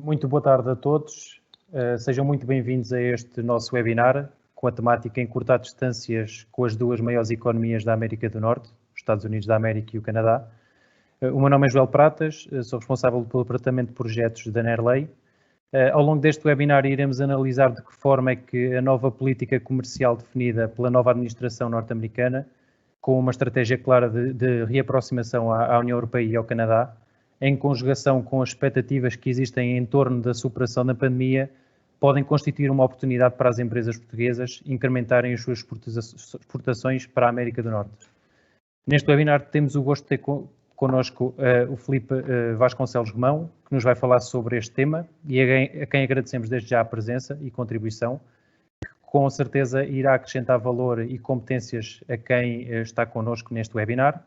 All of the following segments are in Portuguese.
Muito boa tarde a todos. Sejam muito bem-vindos a este nosso webinar com a temática Encurtar distâncias com as duas maiores economias da América do Norte, os Estados Unidos da América e o Canadá. O meu nome é Joel Pratas, sou responsável pelo Departamento de Projetos da Nerley. Ao longo deste webinar iremos analisar de que forma é que a nova política comercial definida pela nova administração norte-americana, com uma estratégia clara de reaproximação à União Europeia e ao Canadá, em conjugação com as expectativas que existem em torno da superação da pandemia, podem constituir uma oportunidade para as empresas portuguesas incrementarem as suas exportações para a América do Norte. Neste webinar temos o gosto de ter connosco o Filipe Vasconcelos Romão, que nos vai falar sobre este tema e a quem agradecemos desde já a presença e contribuição, que com certeza irá acrescentar valor e competências a quem está connosco neste webinar.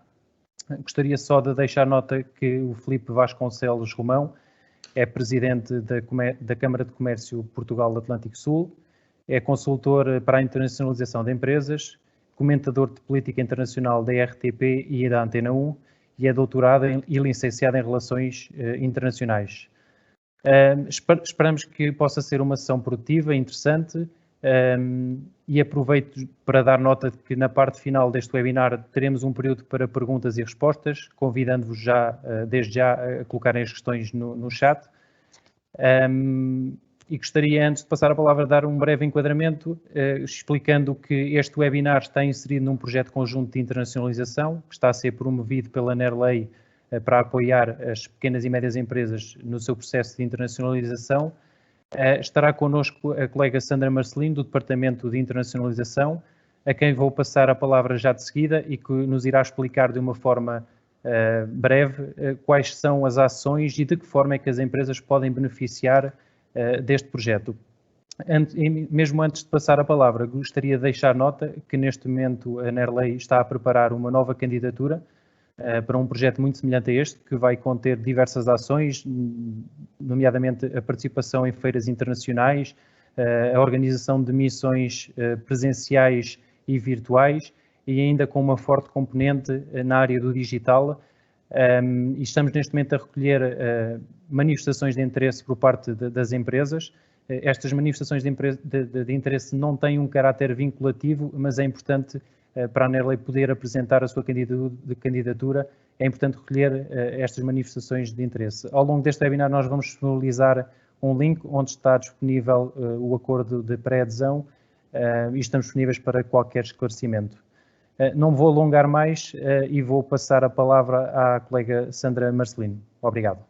Gostaria só de deixar nota que o Filipe Vasconcelos Romão é presidente da Câmara de Comércio Portugal Atlântico Sul, é consultor para a internacionalização de empresas, comentador de política internacional da RTP e da Antena 1 e é doutorado e licenciado em Relações Internacionais. Esperamos que possa ser uma sessão produtiva, interessante, e aproveito para dar nota de que na parte final deste webinar teremos um período para perguntas e respostas, convidando-vos desde já a colocarem as questões no chat. E gostaria, antes de passar a palavra, de dar um breve enquadramento, explicando que este webinar está inserido num projeto conjunto de internacionalização, que está a ser promovido pela Nerley para apoiar as pequenas e médias empresas no seu processo de internacionalização. Estará connosco a colega Sandra Marcelino, do Departamento de Internacionalização, a quem vou passar a palavra já de seguida e que nos irá explicar de uma forma breve quais são as ações e de que forma é que as empresas podem beneficiar deste projeto. Mesmo antes de passar a palavra, gostaria de deixar nota que neste momento a Nerley está a preparar uma nova candidatura para um projeto muito semelhante a este, que vai conter diversas ações, nomeadamente a participação em feiras internacionais, a organização de missões presenciais e virtuais e ainda com uma forte componente na área do digital. E estamos neste momento a recolher manifestações de interesse por parte das empresas. Estas manifestações de interesse não têm um caráter vinculativo, mas é importante para a Nerley poder apresentar a sua candidatura, é importante recolher estas manifestações de interesse. Ao longo deste webinar nós vamos disponibilizar um link onde está disponível o acordo de pré-adesão e estamos disponíveis para qualquer esclarecimento. Não vou alongar mais e vou passar a palavra à colega Sandra Marcelino. Obrigado.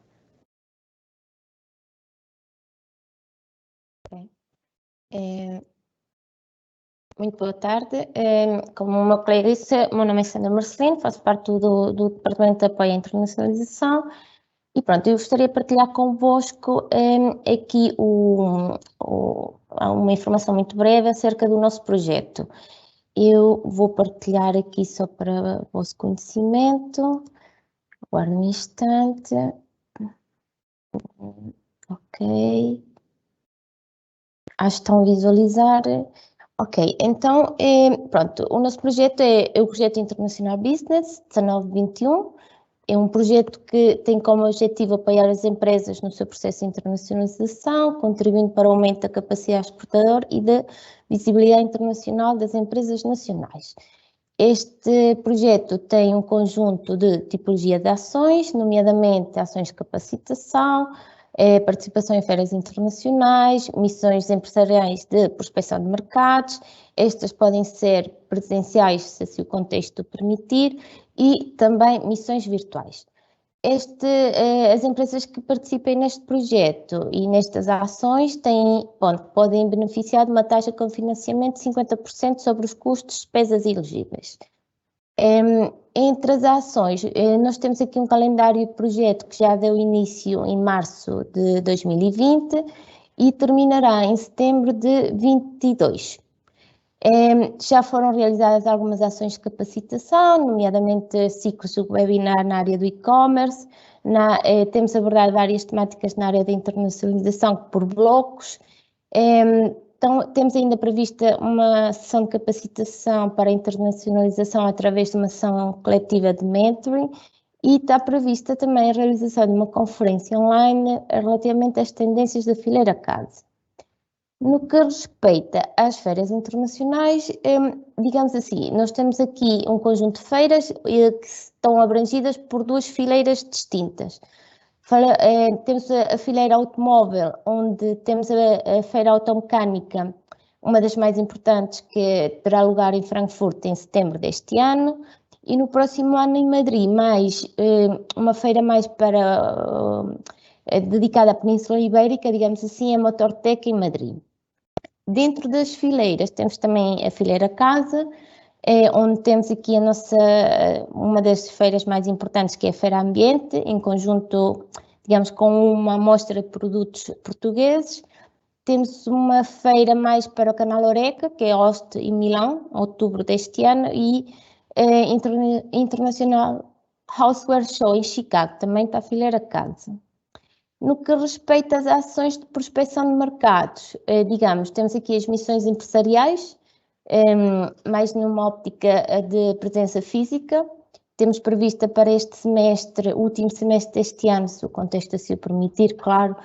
Muito boa tarde. Como o meu colega disse, o meu nome é Sandra Marcelino, faço parte do Departamento de Apoio à Internacionalização e pronto, eu gostaria de partilhar convosco aqui uma informação muito breve acerca do nosso projeto. Eu vou partilhar aqui só para o vosso conhecimento. Aguardo um instante. Ok. Acho que estão a visualizar. Ok, então, pronto, o nosso projeto é o Projeto Internacional Business 1921. É um projeto que tem como objetivo apoiar as empresas no seu processo de internacionalização, contribuindo para o aumento da capacidade exportadora e da visibilidade internacional das empresas nacionais. Este projeto tem um conjunto de tipologia de ações, nomeadamente ações de capacitação, participação em feiras internacionais, missões empresariais de prospecção de mercados. Estas podem ser presenciais, se assim o contexto permitir, e também missões virtuais. As empresas que participem neste projeto e nestas ações podem beneficiar de uma taxa de cofinanciamento de 50% sobre os custos de despesas elegíveis. Entre as ações, nós temos aqui um calendário de projeto que já deu início em março de 2020 e terminará em setembro de 2022. Já foram realizadas algumas ações de capacitação, nomeadamente ciclos de webinar na área do e-commerce, temos abordado várias temáticas na área da internacionalização por blocos. Então, temos ainda prevista uma sessão de capacitação para a internacionalização através de uma ação coletiva de mentoring e está prevista também a realização de uma conferência online relativamente às tendências da fileira CASE. No que respeita às feiras internacionais, digamos assim, nós temos aqui um conjunto de feiras que estão abrangidas por duas fileiras distintas. Temos a fileira automóvel, onde temos a feira automecânica, uma das mais importantes, que terá lugar em Frankfurt em setembro deste ano, e no próximo ano em Madrid, uma feira mais dedicada à Península Ibérica, digamos assim, a Motortech em Madrid. Dentro das fileiras temos também a fileira Casa, onde temos aqui uma das feiras mais importantes, que é a Feira Ambiente, em conjunto, digamos, com uma amostra de produtos portugueses. Temos uma feira mais para o canal Horeca, que é Hoste e Milão, em outubro deste ano, e International Houseware Show em Chicago, também para a fileira Casa. No que respeita às ações de prospecção de mercados, digamos, temos aqui as missões empresariais, mais numa óptica de presença física. Temos prevista para este semestre, o último semestre deste ano, se o contexto assim o permitir, claro,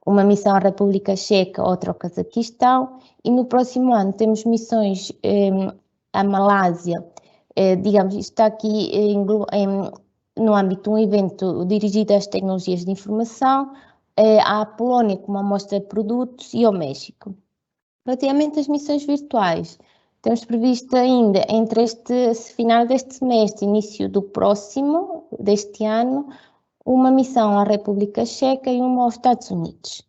uma missão à República Checa, outra ao Cazaquistão, e no próximo ano temos missões à Malásia, digamos, isto está aqui no âmbito de um evento dirigido às tecnologias de informação, à Polónia como amostra de produtos e ao México. Relativamente às missões virtuais, temos previsto ainda, entre este final deste semestre, início do próximo, deste ano, uma missão à República Checa e uma aos Estados Unidos.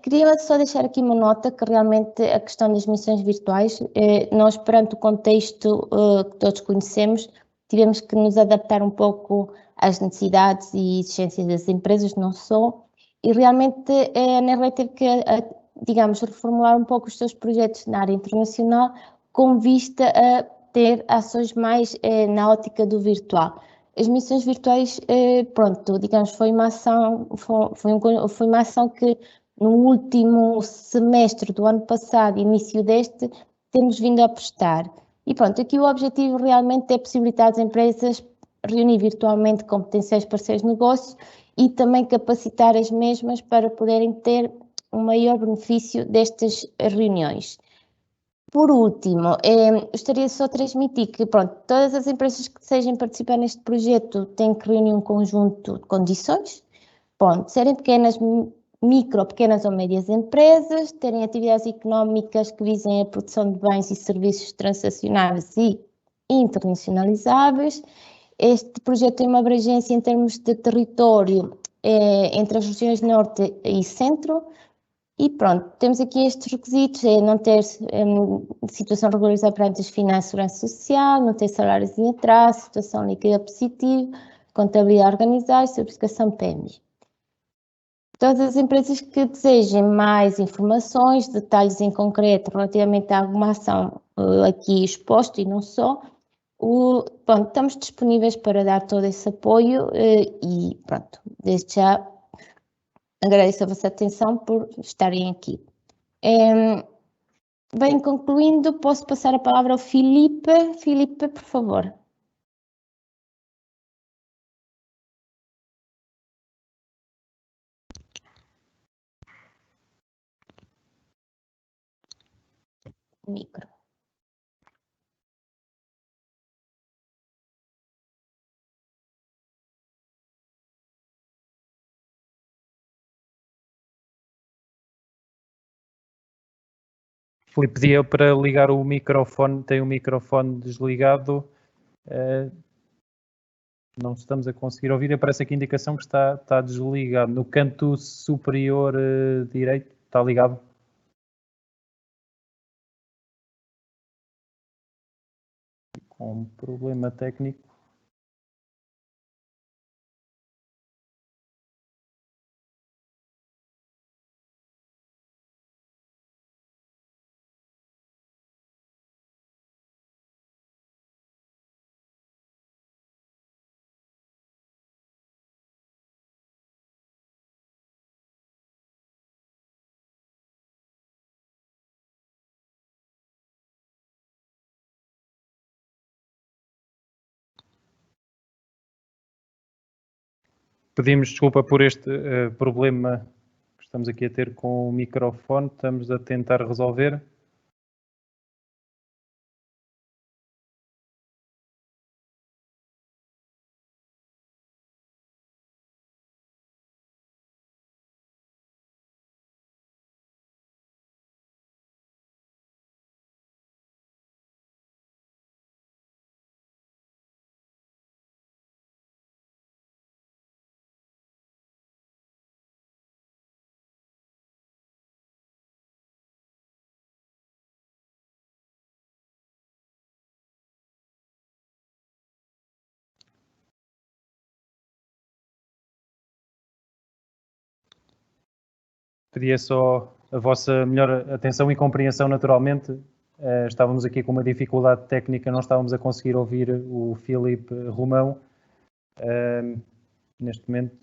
Queria só deixar aqui uma nota que realmente a questão das missões virtuais, nós perante o contexto que todos conhecemos, tivemos que nos adaptar um pouco às necessidades e exigências das empresas, não só, e realmente a NRE teve que, digamos, reformular um pouco os seus projetos na área internacional com vista a ter ações mais na ótica do virtual. As missões virtuais, pronto, digamos, foi uma ação que no último semestre do ano passado, início deste, temos vindo a prestar. E pronto, aqui o objetivo realmente é possibilitar às empresas reunir virtualmente com potenciais parceiros de negócio e também capacitar as mesmas para poderem ter um maior benefício destas reuniões. Por último, gostaria só de transmitir que, pronto, todas as empresas que desejam participar neste projeto têm que reunir um conjunto de condições. Pronto, serem pequenas ou médias empresas, terem atividades económicas que visem a produção de bens e serviços transacionáveis e internacionalizáveis. Este projeto tem uma abrangência em termos de território entre as regiões Norte e Centro. E pronto, temos aqui estes requisitos, não ter situação regularizada perante as finanças e segurança social, não ter salários em atraso, situação líquida positiva, contabilidade organizada e certificação PMI. Todas as empresas que desejem mais informações, detalhes em concreto relativamente a alguma ação aqui exposto e não só, pronto, estamos disponíveis para dar todo esse apoio e pronto, desde já agradeço a vossa atenção por estarem aqui. Bem, concluindo, posso passar a palavra ao Filipe. Filipe, por favor. Micro. Filipe pedia para ligar o microfone, tem o microfone desligado. Não estamos a conseguir ouvir. Aparece aqui a indicação que está desligado. No canto superior direito está ligado. Com um problema técnico. Pedimos desculpa por este problema que estamos aqui a ter com o microfone, estamos a tentar resolver. Pedia só a vossa melhor atenção e compreensão naturalmente. Estávamos aqui com uma dificuldade técnica, não estávamos a conseguir ouvir o Filipe Romão. Neste momento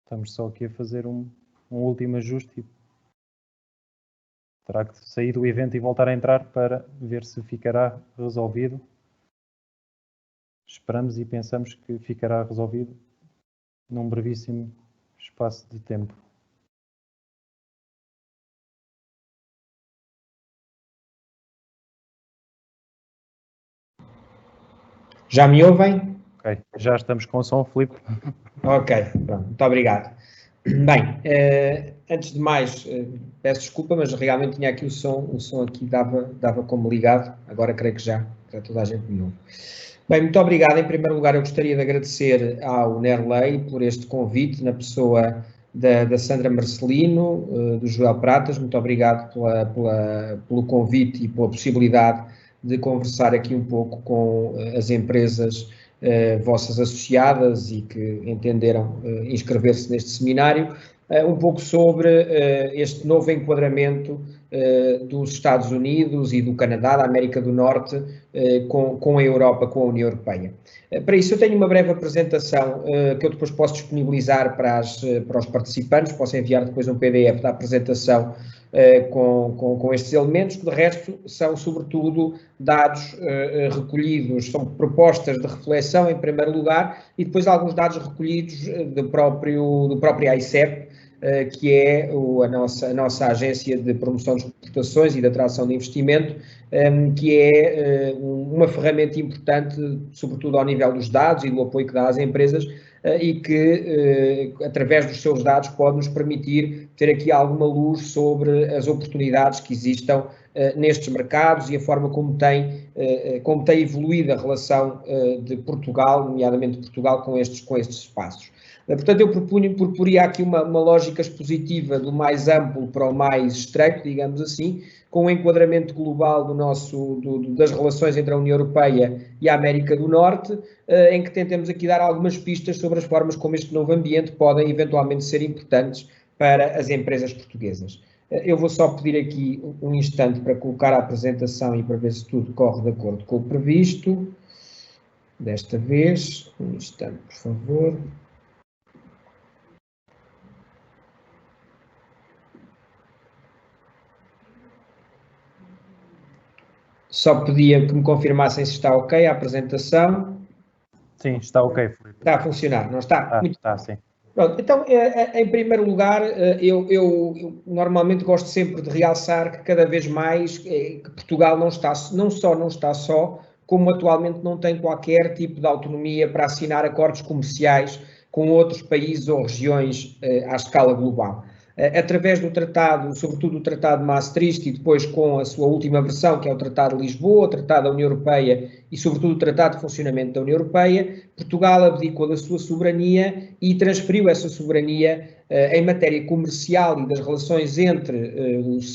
estamos só aqui a fazer um último ajuste. Terá que sair do evento e voltar a entrar para ver se ficará resolvido. Esperamos e pensamos que ficará resolvido num brevíssimo espaço de tempo. Já me ouvem? Ok, já estamos com o som, Filipe. Ok, pronto, muito obrigado. Bem, antes de mais, peço desculpa, mas realmente tinha aqui o som aqui dava como ligado, agora creio que já toda a gente me ouve. Bem, muito obrigado. Em primeiro lugar, eu gostaria de agradecer ao Nerley por este convite, na pessoa da Sandra Marcelino, do Joel Pratas. Muito obrigado pelo convite e pela possibilidade de conversar aqui um pouco com as empresas vossas associadas e que entenderam inscrever-se neste seminário, um pouco sobre este novo enquadramento dos Estados Unidos e do Canadá, da América do Norte, com a Europa, com a União Europeia. Para isso eu tenho uma breve apresentação que eu depois posso disponibilizar para os participantes, posso enviar depois um PDF da apresentação com estes elementos, que de resto são sobretudo dados recolhidos, são propostas de reflexão em primeiro lugar e depois alguns dados recolhidos do próprio ICEP, que é a nossa agência de promoção de exportações e de atração de investimento, que é uma ferramenta importante, sobretudo ao nível dos dados e do apoio que dá às empresas, e que, através dos seus dados, pode nos permitir ter aqui alguma luz sobre as oportunidades que existam nestes mercados e a forma como tem evoluído a relação de Portugal, nomeadamente Portugal, com estes espaços. Portanto, eu proporia aqui uma lógica expositiva do mais amplo para o mais estreito, digamos assim, com um enquadramento global das relações entre a União Europeia e a América do Norte, em que tentemos aqui dar algumas pistas sobre as formas como este novo ambiente podem eventualmente ser importantes para as empresas portuguesas. Eu vou só pedir aqui um instante para colocar a apresentação e para ver se tudo corre de acordo com o previsto. Desta vez, um instante, por favor. Só pedia que me confirmassem se está ok a apresentação. Sim, está ok, Filipe. Está a funcionar, não está? Está, sim. Pronto, então, em primeiro lugar, eu normalmente gosto sempre de realçar que cada vez mais que Portugal não está só, como atualmente não tem qualquer tipo de autonomia para assinar acordos comerciais com outros países ou regiões à escala global. Através do tratado, sobretudo o Tratado de Maastricht e depois com a sua última versão, que é o Tratado de Lisboa, o Tratado da União Europeia e sobretudo o Tratado de Funcionamento da União Europeia, Portugal abdicou da sua soberania e transferiu essa soberania em matéria comercial e das relações entre os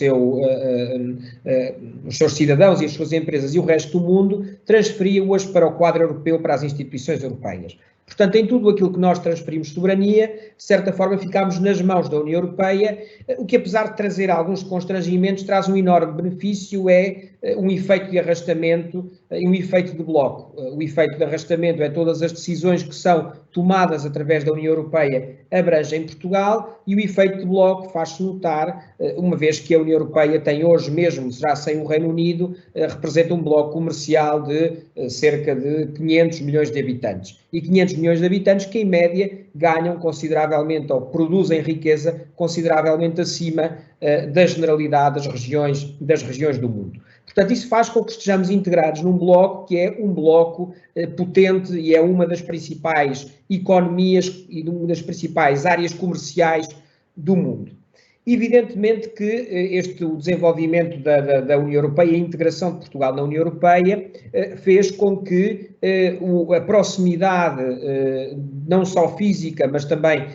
seus cidadãos e as suas empresas e o resto do mundo, transferiu-as para o quadro europeu, para as instituições europeias. Portanto, em tudo aquilo que nós transferimos soberania, de certa forma ficámos nas mãos da União Europeia, o que apesar de trazer alguns constrangimentos, traz um enorme benefício, é um efeito de arrastamento e um efeito de bloco. O efeito de arrastamento é todas as decisões que são tomadas através da União Europeia abrangem Portugal, e o efeito de bloco faz-se notar, uma vez que a União Europeia tem hoje mesmo, já sem o Reino Unido, representa um bloco comercial de cerca de 500 milhões de habitantes. E 500 milhões de habitantes que, em média, ganham consideravelmente ou produzem riqueza consideravelmente acima da generalidade das regiões do mundo. Portanto, isso faz com que estejamos integrados num bloco que é um bloco potente e é uma das principais economias e uma das principais áreas comerciais do mundo. Evidentemente que o desenvolvimento da União Europeia, a integração de Portugal na União Europeia, fez com que a proximidade, não só física, mas também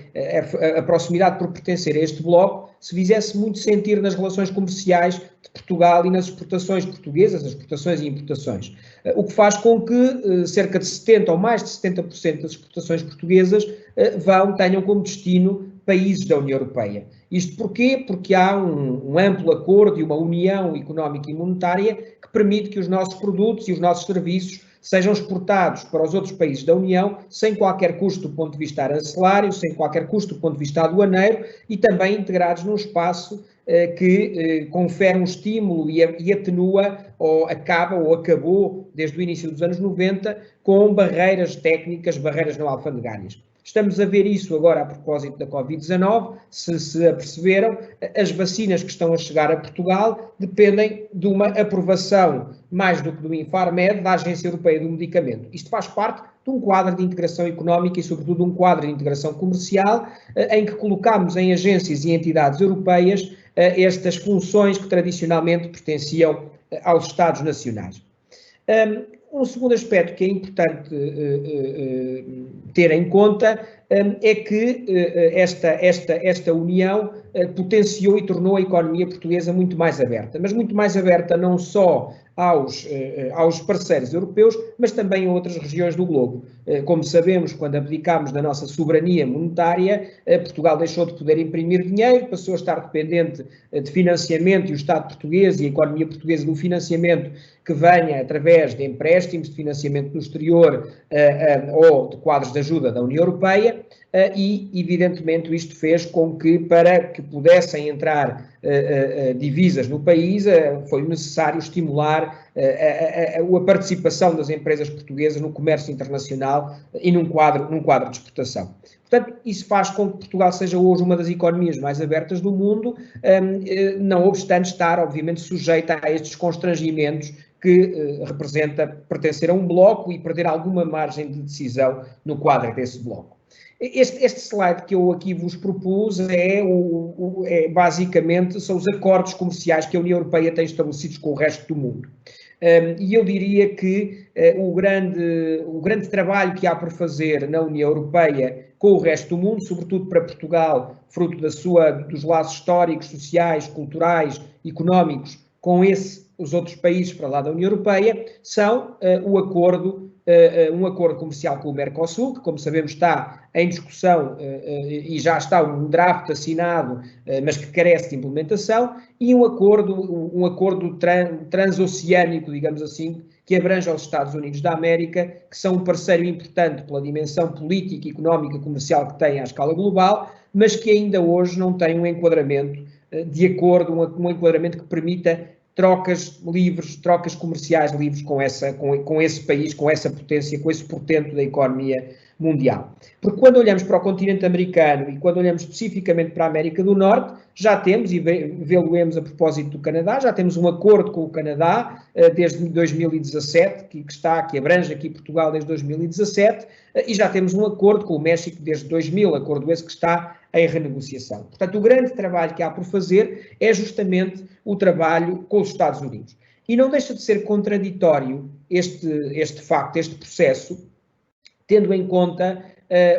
a proximidade por pertencer a este bloco, se fizesse muito sentir nas relações comerciais de Portugal e nas exportações portuguesas, as exportações e importações. O que faz com que cerca de 70% ou mais de 70% das exportações portuguesas tenham como destino países da União Europeia. Isto porquê? Porque há um amplo acordo e uma união económica e monetária que permite que os nossos produtos e os nossos serviços sejam exportados para os outros países da União sem qualquer custo do ponto de vista arancelário, sem qualquer custo do ponto de vista aduaneiro, e também integrados num espaço que confere um estímulo e atenua ou acabou desde o início dos anos 90 com barreiras técnicas, barreiras não alfandegárias. Estamos a ver isso agora a propósito da Covid-19, se aperceberam, as vacinas que estão a chegar a Portugal dependem de uma aprovação, mais do que do Infarmed, da Agência Europeia do Medicamento. Isto faz parte de um quadro de integração económica e, sobretudo, um quadro de integração comercial, em que colocamos em agências e entidades europeias estas funções que tradicionalmente pertenciam aos Estados nacionais. Um segundo aspecto que é importante ter em conta é que esta união potenciou e tornou a economia portuguesa muito mais aberta, mas muito mais aberta não só aos parceiros europeus, mas também a outras regiões do globo. Como sabemos, quando abdicámos da nossa soberania monetária, Portugal deixou de poder imprimir dinheiro, passou a estar dependente de financiamento, e o Estado português e a economia portuguesa do financiamento que venha através de empréstimos, de financiamento no exterior ou de quadros de ajuda da União Europeia, e evidentemente isto fez com que, para que pudessem entrar divisas no país, foi necessário estimular a participação das empresas portuguesas no comércio internacional e num quadro de exportação. Portanto, isso faz com que Portugal seja hoje uma das economias mais abertas do mundo, não obstante estar, obviamente, sujeita a estes constrangimentos que representa pertencer a um bloco e perder alguma margem de decisão no quadro desse bloco. Este slide que eu aqui vos propus basicamente são os acordos comerciais que a União Europeia tem estabelecidos com o resto do mundo. E eu diria que o grande trabalho que há por fazer na União Europeia com o resto do mundo, sobretudo para Portugal, fruto dos laços históricos, sociais, culturais, económicos, com os outros países para lá da União Europeia, são um acordo comercial com o Mercosul, que, como sabemos, está em discussão e já está um draft assinado, mas que carece de implementação, e um acordo transoceânico, digamos assim, que abrange aos Estados Unidos da América, que são um parceiro importante pela dimensão política, económica e comercial que tem à escala global, mas que ainda hoje não tem um enquadramento de acordo, um enquadramento que permita trocas livres, trocas comerciais livres com esse país, com essa potência, com esse portento da economia mundial. Porque quando olhamos para o continente americano e quando olhamos especificamente para a América do Norte, já temos, e vê-lo-emos a propósito do Canadá, já temos um acordo com o Canadá desde 2017, que abrange aqui Portugal desde 2017, e já temos um acordo com o México desde 2000, acordo esse que está em renegociação. Portanto, o grande trabalho que há por fazer é justamente o trabalho com os Estados Unidos. E não deixa de ser contraditório este facto, este processo, tendo em conta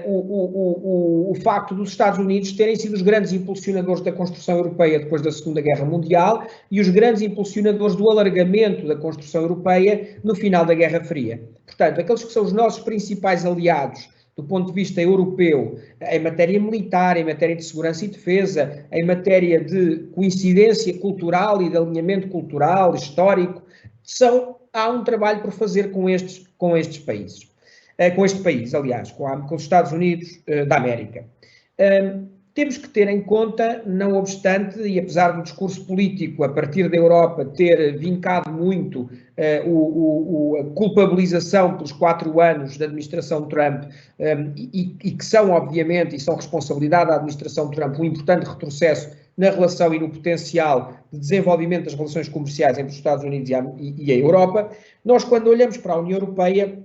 o facto dos Estados Unidos terem sido os grandes impulsionadores da construção europeia depois da Segunda Guerra Mundial e os grandes impulsionadores do alargamento da construção europeia no final da Guerra Fria. Portanto, aqueles que são os nossos principais aliados do ponto de vista europeu, em matéria militar, em matéria de segurança e defesa, em matéria de coincidência cultural e de alinhamento cultural, histórico, há um trabalho por fazer com estes países. Com este país, aliás, com os Estados Unidos da América. Temos que ter em conta, não obstante, e apesar do discurso político a partir da Europa ter vincado muito a culpabilização pelos 4 anos da administração Trump e que são, obviamente, e são responsabilidade da administração Trump, um importante retrocesso na relação e no potencial de desenvolvimento das relações comerciais entre os Estados Unidos e a Europa, nós, quando olhamos para a União Europeia,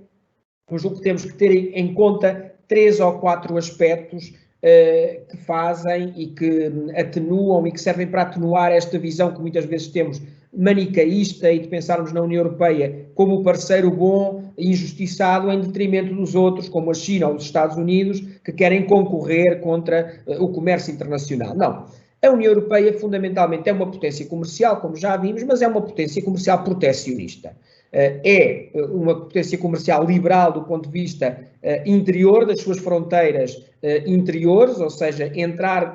eu julgo que temos que ter em conta 3 ou 4 aspectos que fazem e que atenuam e que servem para atenuar esta visão que muitas vezes temos manicaísta e de pensarmos na União Europeia como o parceiro bom e injustiçado em detrimento dos outros, como a China ou os Estados Unidos, que querem concorrer contra o comércio internacional. Não. A União Europeia, fundamentalmente, é uma potência comercial, como já vimos, mas é uma potência comercial protecionista. É uma potência comercial liberal do ponto de vista interior, das suas fronteiras interiores, ou seja,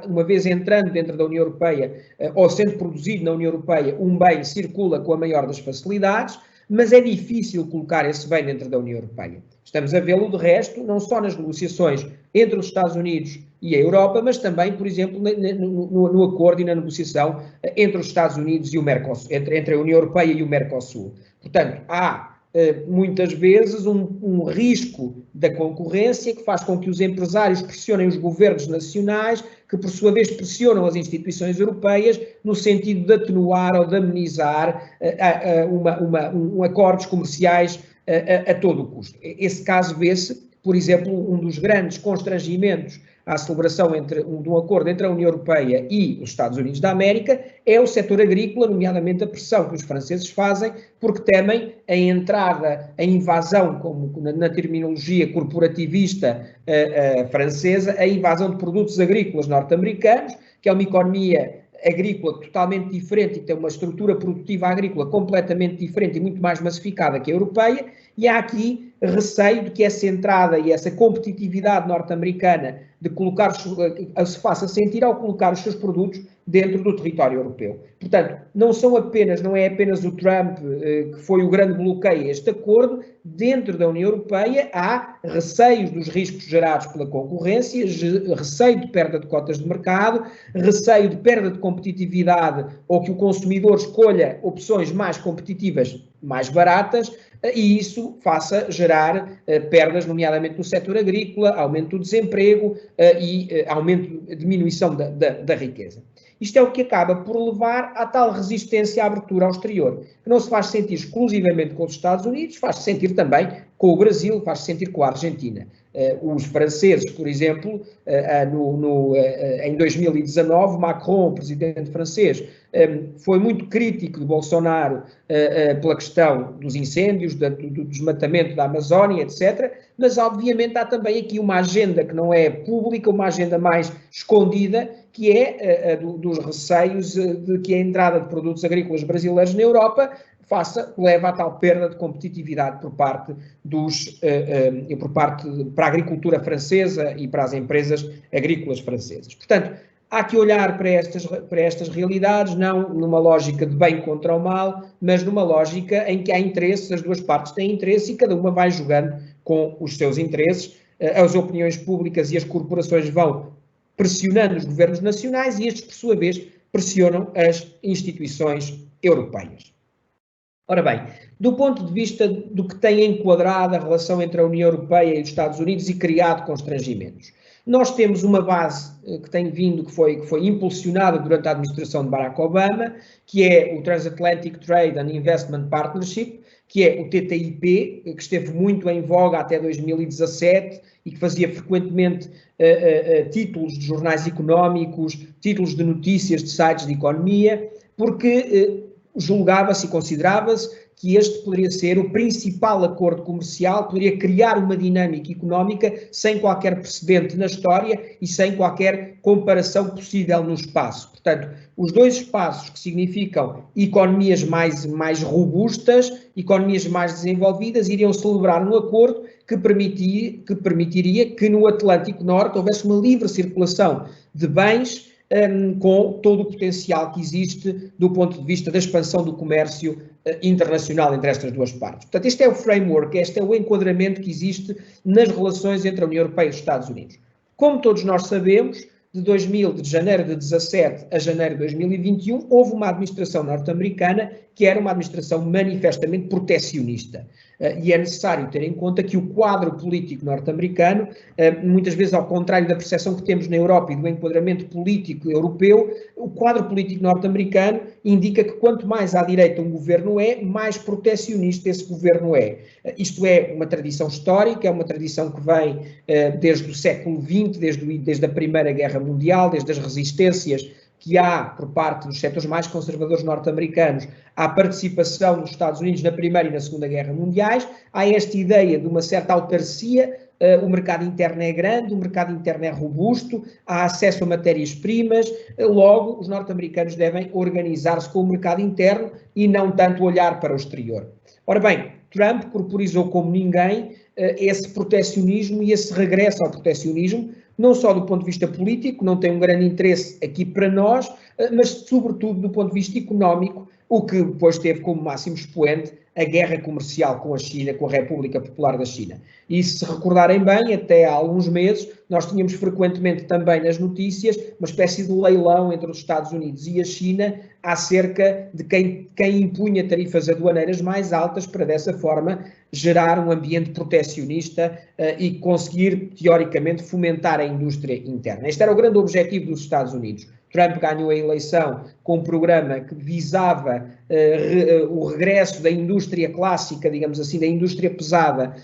uma vez entrando dentro da União Europeia ou sendo produzido na União Europeia, um bem circula com a maior das facilidades, mas é difícil colocar esse bem dentro da União Europeia. Estamos a vê-lo, de resto, não só nas negociações entre os Estados Unidos e a Europa, mas também, por exemplo, no acordo e na negociação entre os Estados Unidos e o Mercosul, entre a União Europeia e o Mercosul. Portanto, há muitas vezes um risco da concorrência que faz com que os empresários pressionem os governos nacionais, que por sua vez pressionam as instituições europeias no sentido de atenuar ou de amenizar acordos comerciais a todo o custo. Esse caso vê-se, por exemplo, um dos grandes constrangimentos à celebração de um acordo entre a União Europeia e os Estados Unidos da América é o setor agrícola, nomeadamente a pressão que os franceses fazem, porque temem a entrada, a invasão, como na terminologia corporativista francesa, a invasão de produtos agrícolas norte-americanos, que é uma economia agrícola totalmente diferente e que tem uma estrutura produtiva agrícola completamente diferente e muito mais massificada que a europeia, e há aqui receio de que essa entrada e essa competitividade norte-americana se faça sentir ao colocar os seus produtos dentro do território europeu. Portanto, não é apenas o Trump que foi o grande bloqueio a este acordo. Dentro da União Europeia há receios dos riscos gerados pela concorrência, receio de perda de cotas de mercado, receio de perda de competitividade ou que o consumidor escolha opções mais competitivas, mais baratas, e isso faça gerar perdas, nomeadamente no setor agrícola, aumento do desemprego e diminuição da riqueza. Isto é o que acaba por levar à tal resistência à abertura ao exterior, que não se faz sentir exclusivamente com os Estados Unidos, faz-se sentir também com o Brasil, faz-se sentir com a Argentina. Os franceses, por exemplo, em 2019, Macron, o presidente francês, foi muito crítico de Bolsonaro pela questão dos incêndios, do desmatamento da Amazónia, etc., mas obviamente há também aqui uma agenda que não é pública, uma agenda mais escondida, que é dos receios de que a entrada de produtos agrícolas brasileiros na Europa leva a tal perda de competitividade para a agricultura francesa e para as empresas agrícolas francesas. Portanto, há que olhar para estas realidades, não numa lógica de bem contra o mal, mas numa lógica em que há interesses, as duas partes têm interesse e cada uma vai jogando com os seus interesses, as opiniões públicas e as corporações vão pressionando os governos nacionais e estes, por sua vez, pressionam as instituições europeias. Ora bem, do ponto de vista do que tem enquadrado a relação entre a União Europeia e os Estados Unidos e criado constrangimentos, nós temos uma base que tem vindo, que foi impulsionada durante a administração de Barack Obama, que é o Transatlantic Trade and Investment Partnership, que é o TTIP, que esteve muito em voga até 2017 e que fazia frequentemente títulos de jornais económicos, títulos de notícias de sites de economia, porque julgava-se e considerava-se que este poderia ser o principal acordo comercial, poderia criar uma dinâmica económica sem qualquer precedente na história e sem qualquer comparação possível no espaço. Portanto, os dois espaços que significam economias mais robustas, economias mais desenvolvidas, iriam celebrar um acordo que permitiria que no Atlântico Norte houvesse uma livre circulação de bens com todo o potencial que existe do ponto de vista da expansão do comércio internacional entre estas duas partes. Portanto, este é o framework, este é o enquadramento que existe nas relações entre a União Europeia e os Estados Unidos. Como todos nós sabemos, de janeiro de 17 a janeiro de 2021, houve uma administração norte-americana que era uma administração manifestamente protecionista. E é necessário ter em conta que o quadro político norte-americano, muitas vezes ao contrário da percepção que temos na Europa e do enquadramento político europeu, o quadro político norte-americano indica que quanto mais à direita um governo é, mais protecionista esse governo é. Isto é uma tradição histórica, é uma tradição que vem desde o século XX, desde a Primeira Guerra Mundial, desde as resistências que há por parte dos setores mais conservadores norte-americanos à participação dos Estados Unidos na Primeira e na Segunda Guerra Mundiais. Há esta ideia de uma certa autarcia, o mercado interno é grande, o mercado interno é robusto, há acesso a matérias-primas, logo os norte-americanos devem organizar-se com o mercado interno e não tanto olhar para o exterior. Ora bem, Trump corporizou como ninguém esse protecionismo e esse regresso ao protecionismo, não só do ponto de vista político, não tem um grande interesse aqui para nós, mas sobretudo do ponto de vista económico, o que depois teve como máximo expoente a guerra comercial com a China, com a República Popular da China. E se recordarem bem, até há alguns meses, nós tínhamos frequentemente também nas notícias uma espécie de leilão entre os Estados Unidos e a China acerca de quem impunha tarifas aduaneiras mais altas para dessa forma gerar um ambiente protecionista e conseguir, teoricamente, fomentar a indústria interna. Este era o grande objetivo dos Estados Unidos. Trump ganhou a eleição com um programa que visava o regresso da indústria clássica, digamos assim, da indústria pesada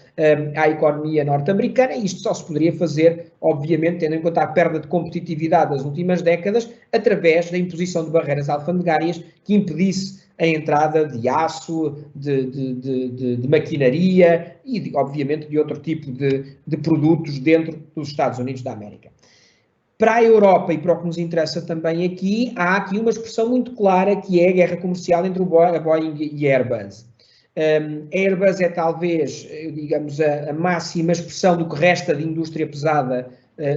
à economia norte-americana, e isto só se poderia fazer, obviamente, tendo em conta a perda de competitividade das últimas décadas, através da imposição de barreiras alfandegárias que impedisse a entrada de aço, de maquinaria e, obviamente, de outro tipo de produtos dentro dos Estados Unidos da América. Para a Europa e para o que nos interessa também aqui, há aqui uma expressão muito clara que é a guerra comercial entre a Boeing e a Airbus. A Airbus é talvez, digamos, a máxima expressão do que resta de indústria pesada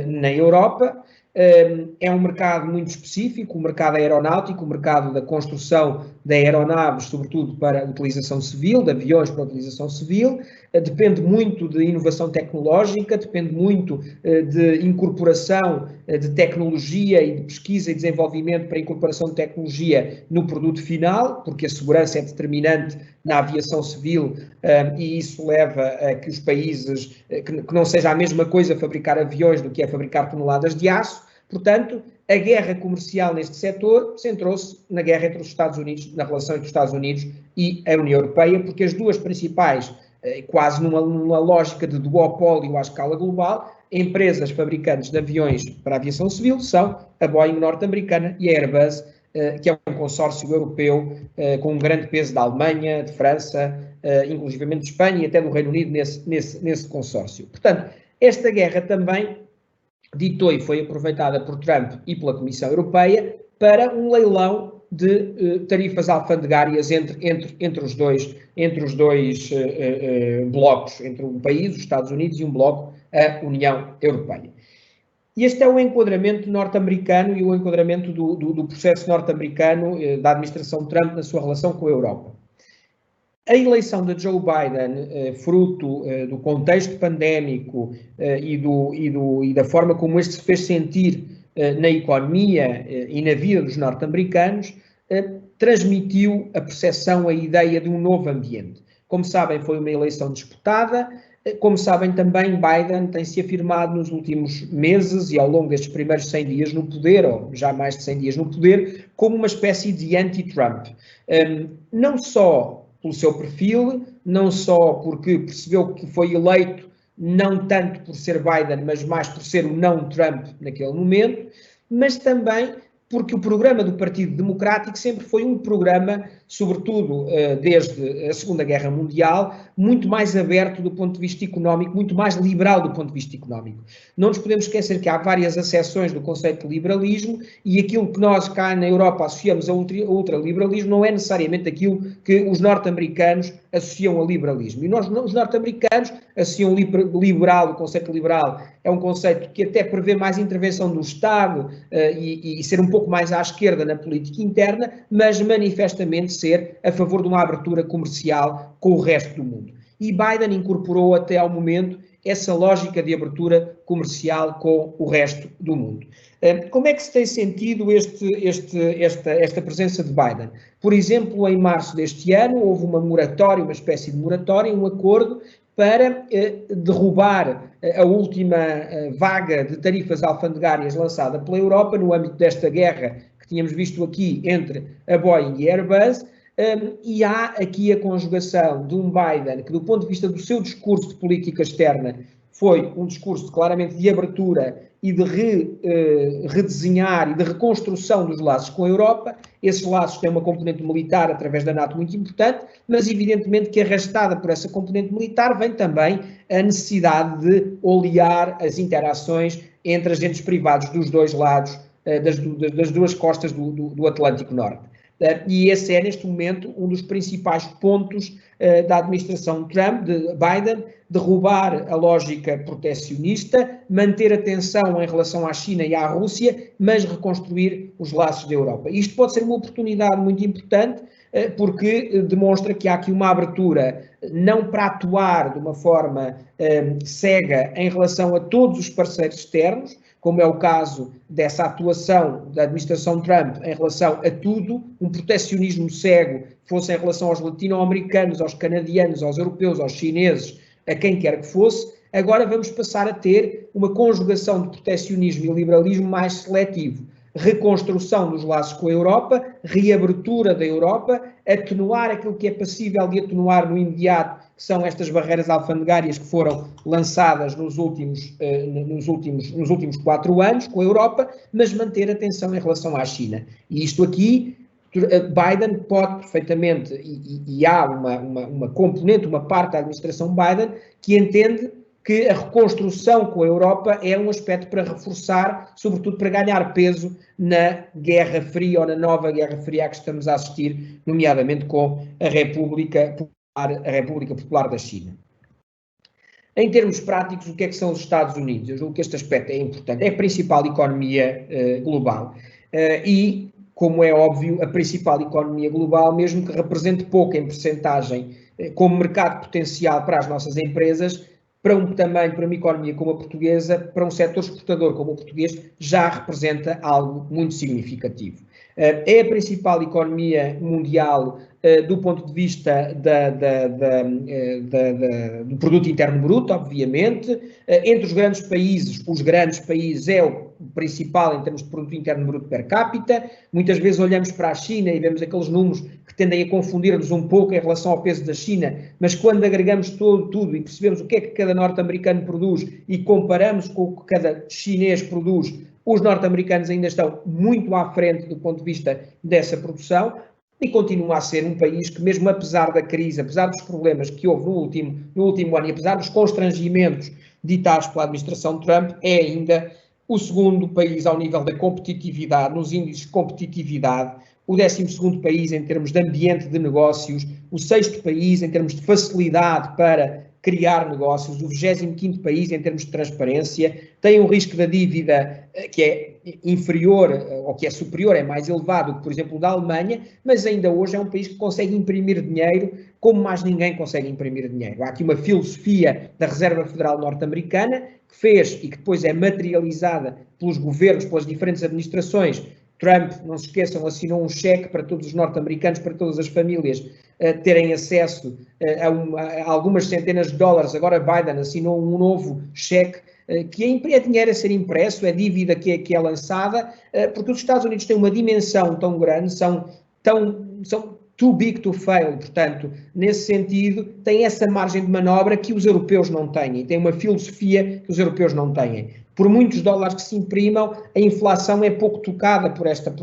na Europa. É um mercado muito específico, o mercado aeronáutico, o mercado da construção de aeronaves, sobretudo para utilização civil, de aviões para utilização civil, depende muito de inovação tecnológica, depende muito de incorporação de tecnologia e de pesquisa e desenvolvimento para incorporação de tecnologia no produto final, porque a segurança é determinante na aviação civil e isso leva a que os países, que não seja a mesma coisa fabricar aviões do que é fabricar toneladas de aço. Portanto, a guerra comercial neste setor centrou-se na guerra entre os Estados Unidos, na relação entre os Estados Unidos e a União Europeia, porque as duas principais, quase numa lógica de duopólio à escala global, empresas fabricantes de aviões para a aviação civil são a Boeing norte-americana e a Airbus, que é um consórcio europeu com um grande peso da Alemanha, de França, inclusivamente de Espanha e até do Reino Unido nesse consórcio. Portanto, esta guerra também ditou e foi aproveitada por Trump e pela Comissão Europeia para um leilão de tarifas alfandegárias entre os dois blocos, entre um país, os Estados Unidos, e um bloco, a União Europeia. E este é o enquadramento norte-americano e o enquadramento do processo norte-americano da administração Trump na sua relação com a Europa. A eleição de Joe Biden, fruto do contexto pandémico e da forma como este se fez sentir na economia e na vida dos norte-americanos, transmitiu a percepção, a ideia de um novo ambiente. Como sabem, foi uma eleição disputada. Como sabem também, Biden tem-se afirmado nos últimos meses e ao longo destes primeiros 100 dias no poder, ou já mais de 100 dias no poder, como uma espécie de anti-Trump. Não só pelo seu perfil, não só porque percebeu que foi eleito não tanto por ser Biden, mas mais por ser o não Trump naquele momento, mas também porque o programa do Partido Democrático sempre foi um programa, sobretudo desde a Segunda Guerra Mundial, muito mais aberto do ponto de vista económico, muito mais liberal do ponto de vista económico. Não nos podemos esquecer que há várias acessões do conceito de liberalismo e aquilo que nós cá na Europa associamos a ultraliberalismo não é necessariamente aquilo que os norte-americanos associam a liberalismo. E nós, os norte-americanos, associam liberal, o conceito liberal é um conceito que até prevê mais intervenção do Estado e ser um pouco mais à esquerda na política interna, mas manifestamente ser a favor de uma abertura comercial com o resto do mundo. E Biden incorporou até ao momento essa lógica de abertura comercial com o resto do mundo. Como é que se tem sentido esta presença de Biden? Por exemplo, em março deste ano, houve uma moratória, uma espécie de moratória, um acordo para derrubar a última vaga de tarifas alfandegárias lançada pela Europa no âmbito desta guerra que tínhamos visto aqui entre a Boeing e a Airbus. E há aqui a conjugação de um Biden que, do ponto de vista do seu discurso de política externa, foi um discurso claramente de abertura e de redesenhar e de reconstrução dos laços com a Europa. Esses laços têm uma componente militar através da NATO muito importante, mas evidentemente que arrastada por essa componente militar vem também a necessidade de olear as interações entre agentes privados dos dois lados, das duas costas do Atlântico Norte. E esse é, neste momento, um dos principais pontos da administração Trump, de Biden, derrubar a lógica protecionista, manter a tensão em relação à China e à Rússia, mas reconstruir os laços da Europa. Isto pode ser uma oportunidade muito importante, porque demonstra que há aqui uma abertura, não para atuar de uma forma cega em relação a todos os parceiros externos, como é o caso dessa atuação da administração Trump em relação a tudo, um protecionismo cego, fosse em relação aos latino-americanos, aos canadianos, aos europeus, aos chineses, a quem quer que fosse. Agora vamos passar a ter uma conjugação de protecionismo e liberalismo mais seletivo. Reconstrução dos laços com a Europa, reabertura da Europa, atenuar aquilo que é passível de atenuar no imediato, que são estas barreiras alfandegárias que foram lançadas nos últimos 4 anos com a Europa, mas manter atenção em relação à China. E isto aqui, Biden pode perfeitamente, e há uma componente, uma parte da administração Biden, que entende que a reconstrução com a Europa é um aspecto para reforçar, sobretudo para ganhar peso na Guerra Fria ou na nova Guerra Fria a que estamos a assistir, nomeadamente com a República Popular da China. Em termos práticos, o que são os Estados Unidos? Eu julgo que este aspecto é importante. É a principal economia global e, como é óbvio, a principal economia global, mesmo que represente pouco em percentagem como mercado potencial para as nossas empresas, para um tamanho, para uma economia como a portuguesa, para um setor exportador como o português, já representa algo muito significativo. É a principal economia mundial do ponto de vista do produto interno bruto, obviamente. Entre os grandes países é o principal em termos de produto interno bruto per capita. Muitas vezes olhamos para a China e vemos aqueles números que tendem a confundir-nos um pouco em relação ao peso da China, mas quando agregamos tudo e percebemos o que é que cada norte-americano produz e comparamos com o que cada chinês produz, os norte-americanos ainda estão muito à frente do ponto de vista dessa produção e continua a ser um país que, mesmo apesar da crise, apesar dos problemas que houve no último ano e apesar dos constrangimentos ditados pela administração Trump, é ainda o segundo país ao nível da competitividade, nos índices de competitividade, o 12º país em termos de ambiente de negócios, o 6º país em termos de facilidade para criar negócios, o 25º país em termos de transparência, tem um risco da dívida que é inferior, ou que é superior, é mais elevado que, por exemplo, o da Alemanha, mas ainda hoje é um país que consegue imprimir dinheiro como mais ninguém consegue imprimir dinheiro. Há aqui uma filosofia da Reserva Federal Norte-Americana que fez e que depois é materializada pelos governos, pelas diferentes administrações. Trump, não se esqueçam, assinou um cheque para todos os norte-americanos, para todas as famílias terem acesso a algumas centenas de dólares. Agora Biden assinou um novo cheque que é dinheiro a ser impresso, é dívida que é lançada, porque os Estados Unidos têm uma dimensão tão grande, são too big to fail, portanto, nesse sentido, têm essa margem de manobra que os europeus não têm, têm uma filosofia que os europeus não têm. Por muitos dólares que se imprimam, a inflação é pouco tocada por esta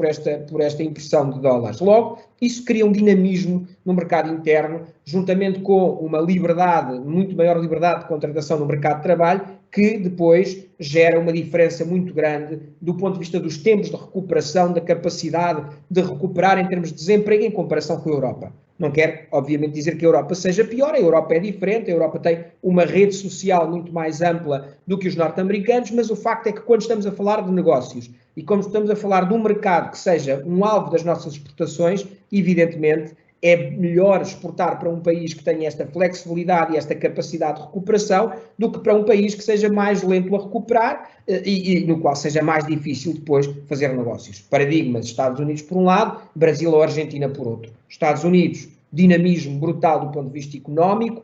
impressão de dólares. Logo, isso cria um dinamismo no mercado interno, juntamente com uma liberdade, muito maior liberdade de contratação no mercado de trabalho, que depois gera uma diferença muito grande do ponto de vista dos tempos de recuperação, da capacidade de recuperar em termos de desemprego em comparação com a Europa. Não quer, obviamente, dizer que a Europa seja pior, a Europa é diferente, a Europa tem uma rede social muito mais ampla do que os norte-americanos, mas o facto é que quando estamos a falar de negócios e quando estamos a falar de um mercado que seja um alvo das nossas exportações, evidentemente é melhor exportar para um país que tenha esta flexibilidade e esta capacidade de recuperação do que para um país que seja mais lento a recuperar e no qual seja mais difícil depois fazer negócios. Paradigmas, Estados Unidos por um lado, Brasil ou Argentina por outro. Estados Unidos, dinamismo brutal do ponto de vista económico,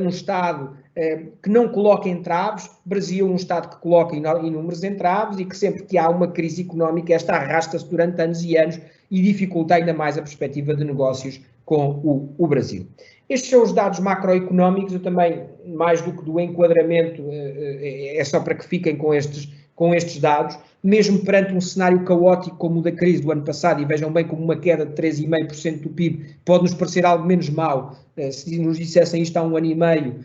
um Estado que não coloca entraves, Brasil um Estado que coloca inúmeros entraves e que sempre que há uma crise económica esta arrasta-se durante anos e anos e dificulta ainda mais a perspectiva de negócios com o Brasil. Estes são os dados macroeconómicos, eu também, mais do que do enquadramento, é só para que fiquem com estes dados, mesmo perante um cenário caótico como o da crise do ano passado, e vejam bem como uma queda de 3,5% do PIB pode nos parecer algo menos mau, se nos dissessem isto há um ano e meio,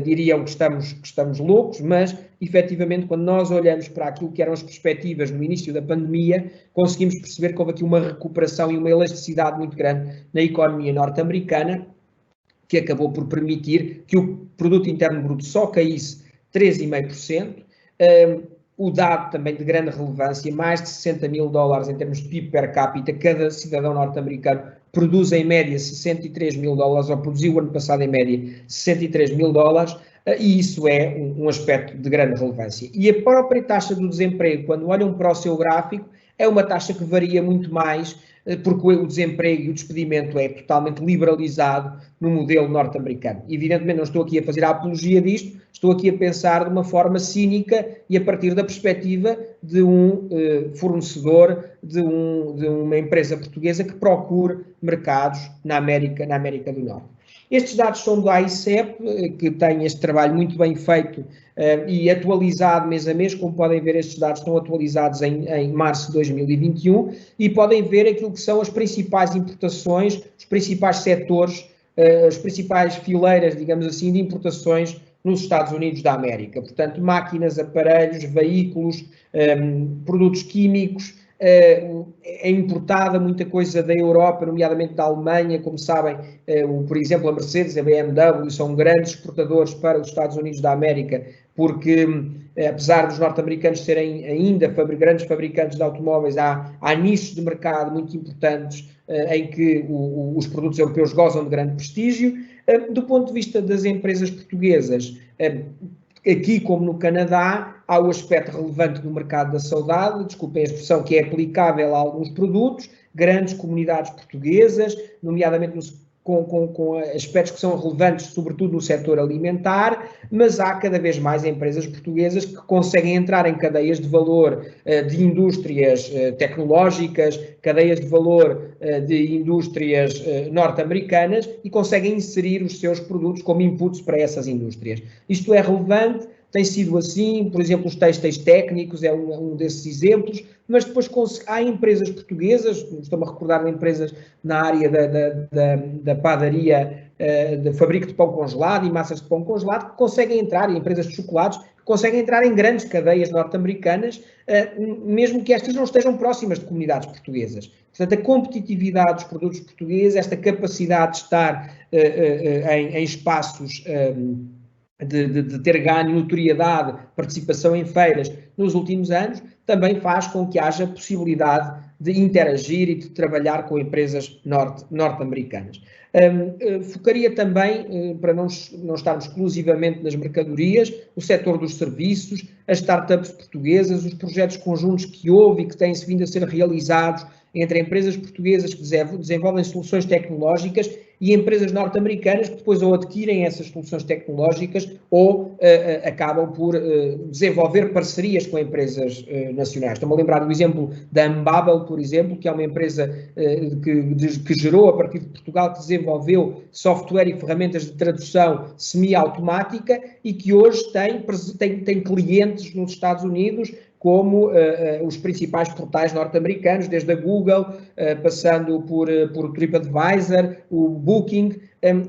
diriam que estamos loucos, mas efetivamente quando nós olhamos para aquilo que eram as perspectivas no início da pandemia, conseguimos perceber que houve aqui uma recuperação e uma elasticidade muito grande na economia norte-americana, que acabou por permitir que o produto interno bruto só caísse 3,5%, o dado também de grande relevância, mais de 60 mil dólares em termos de PIB per capita, cada cidadão norte-americano produz em média 63 mil dólares, ou produziu o ano passado em média 63 mil dólares, e isso é um aspecto de grande relevância. E a própria taxa do desemprego, quando olham para o seu gráfico, é uma taxa que varia muito mais, porque o desemprego e o despedimento é totalmente liberalizado no modelo norte-americano. Evidentemente não estou aqui a fazer a apologia disto, estou aqui a pensar de uma forma cínica e a partir da perspectiva de um fornecedor, de uma empresa portuguesa que procure mercados na América do Norte. Estes dados são do AICEP, que tem este trabalho muito bem feito e atualizado mês a mês. Como podem ver, estes dados estão atualizados em março de 2021 e podem ver aquilo que são as principais importações, os principais setores, as principais fileiras, digamos assim, de importações nos Estados Unidos da América. Portanto, máquinas, aparelhos, veículos, produtos químicos. É importada muita coisa da Europa, nomeadamente da Alemanha, como sabem, por exemplo, a Mercedes, a BMW são grandes exportadores para os Estados Unidos da América, porque apesar dos norte-americanos serem ainda grandes fabricantes de automóveis, há nichos de mercado muito importantes em que os produtos europeus gozam de grande prestígio. Do ponto de vista das empresas portuguesas, aqui como no Canadá, há o aspecto relevante do mercado da saudade, desculpem a expressão, que é aplicável a alguns produtos, grandes comunidades portuguesas, nomeadamente com aspectos que são relevantes, sobretudo no setor alimentar, mas há cada vez mais empresas portuguesas que conseguem entrar em cadeias de valor de indústrias tecnológicas, cadeias de valor de indústrias norte-americanas e conseguem inserir os seus produtos como inputs para essas indústrias. Isto é relevante. Tem sido assim, por exemplo, os têxteis técnicos é um desses exemplos, mas depois há empresas portuguesas, estou-me a recordar de empresas na área da padaria, de fabrico de pão congelado e massas de pão congelado, que conseguem entrar, e empresas de chocolates, que conseguem entrar em grandes cadeias norte-americanas, mesmo que estas não estejam próximas de comunidades portuguesas. Portanto, a competitividade dos produtos portugueses, esta capacidade de estar em espaços de ter ganho notoriedade, participação em feiras nos últimos anos, também faz com que haja possibilidade de interagir e de trabalhar com empresas norte-americanas. Focaria também, para não estarmos exclusivamente nas mercadorias, o setor dos serviços, as startups portuguesas, os projetos conjuntos que houve e que têm-se vindo a ser realizados entre empresas portuguesas que desenvolvem soluções tecnológicas e empresas norte-americanas que depois ou adquirem essas soluções tecnológicas ou acabam por desenvolver parcerias com empresas nacionais. Estou-me a lembrar do exemplo da Ambabel, por exemplo, que é uma empresa que gerou a partir de Portugal, que desenvolveu software e ferramentas de tradução semi-automática e que hoje tem clientes nos Estados Unidos, como os principais portais norte-americanos, desde a Google, passando por TripAdvisor, o Booking,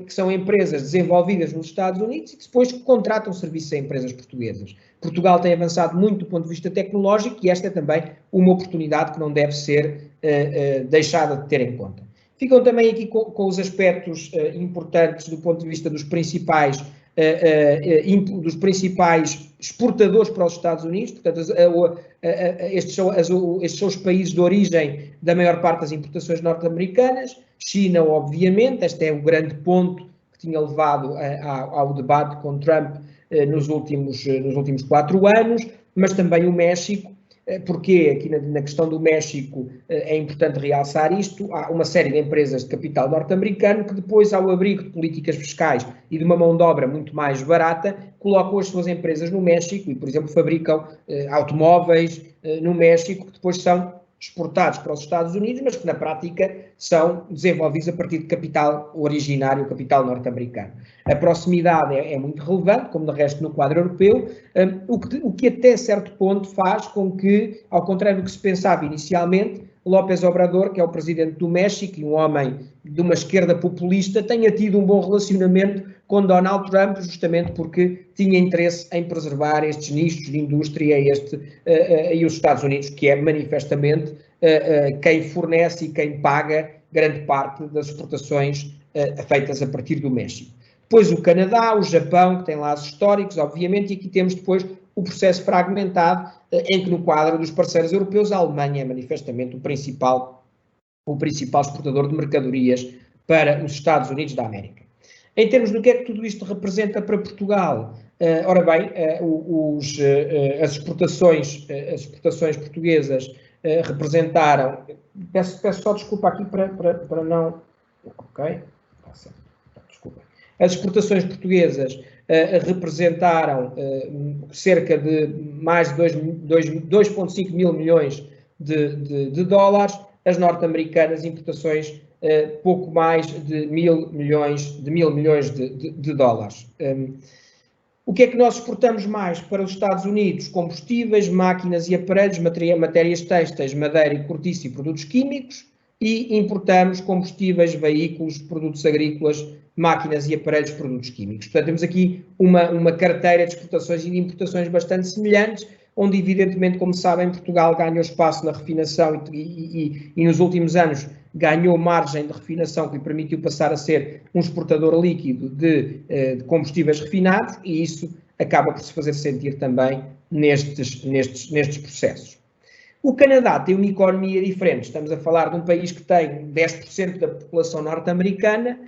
que são empresas desenvolvidas nos Estados Unidos e que depois contratam serviços a empresas portuguesas. Portugal tem avançado muito do ponto de vista tecnológico e esta é também uma oportunidade que não deve ser deixada de ter em conta. Ficam também aqui com os aspectos importantes do ponto de vista dos principais exportadores para os Estados Unidos. Portanto, estes são os países de origem da maior parte das importações norte-americanas. China, obviamente, este é o grande ponto que tinha levado ao debate com Trump nos últimos 4 anos, mas também o México. Porque aqui na questão do México é importante realçar isto, há uma série de empresas de capital norte-americano que depois, ao abrigo de políticas fiscais e de uma mão de obra muito mais barata, colocam as suas empresas no México e, por exemplo, fabricam automóveis no México que depois são exportados para os Estados Unidos, mas que na prática são desenvolvidos a partir de capital originário, capital norte-americano. A proximidade é muito relevante, como de resto no quadro europeu, o que até certo ponto faz com que, ao contrário do que se pensava inicialmente, López Obrador, que é o presidente do México e um homem de uma esquerda populista, tenha tido um bom relacionamento com Donald Trump, justamente porque tinha interesse em preservar estes nichos de indústria e os Estados Unidos, que é manifestamente quem fornece e quem paga grande parte das exportações feitas a partir do México. Depois o Canadá, o Japão, que tem laços históricos, obviamente, e aqui temos depois o processo fragmentado, em que no quadro dos parceiros europeus, a Alemanha é manifestamente o principal exportador de mercadorias para os Estados Unidos da América. Em termos do que é que tudo isto representa para Portugal, ora bem, as exportações portuguesas representaram, peço só desculpa aqui para não, ok, desculpa. As exportações portuguesas representaram cerca de mais de 2,5 mil milhões de dólares, as norte-americanas importações pouco mais de mil milhões de dólares. O que é que nós exportamos mais para os Estados Unidos? Combustíveis, máquinas e aparelhos, matérias têxteis, madeira e cortiça e produtos químicos, e importamos combustíveis, veículos, produtos agrícolas, máquinas e aparelhos, produtos químicos. Portanto, temos aqui uma carteira de exportações e de importações bastante semelhantes, onde, evidentemente, como sabem, Portugal ganhou espaço na refinação e nos últimos anos ganhou margem de refinação que lhe permitiu passar a ser um exportador líquido de combustíveis refinados, e isso acaba por se fazer sentir também nestes processos. O Canadá tem uma economia diferente, estamos a falar de um país que tem 10% da população norte-americana,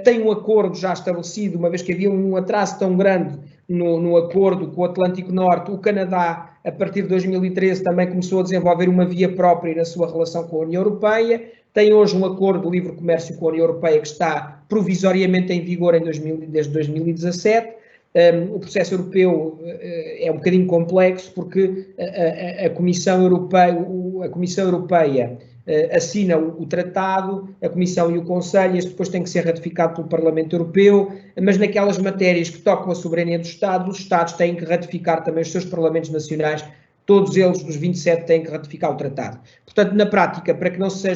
tem um acordo já estabelecido, uma vez que havia um atraso tão grande no acordo com o Atlântico Norte. O Canadá, a partir de 2013, também começou a desenvolver uma via própria na sua relação com a União Europeia, tem hoje um acordo de livre comércio com a União Europeia que está provisoriamente em vigor desde 2017, O processo europeu é um bocadinho complexo porque a Comissão Europeia assina o tratado, a Comissão e o Conselho, e este depois tem que ser ratificado pelo Parlamento Europeu, mas naquelas matérias que tocam a soberania dos Estados têm que ratificar também os seus Parlamentos Nacionais, todos eles, dos 27, têm que ratificar o tratado. Portanto, na prática, para que não se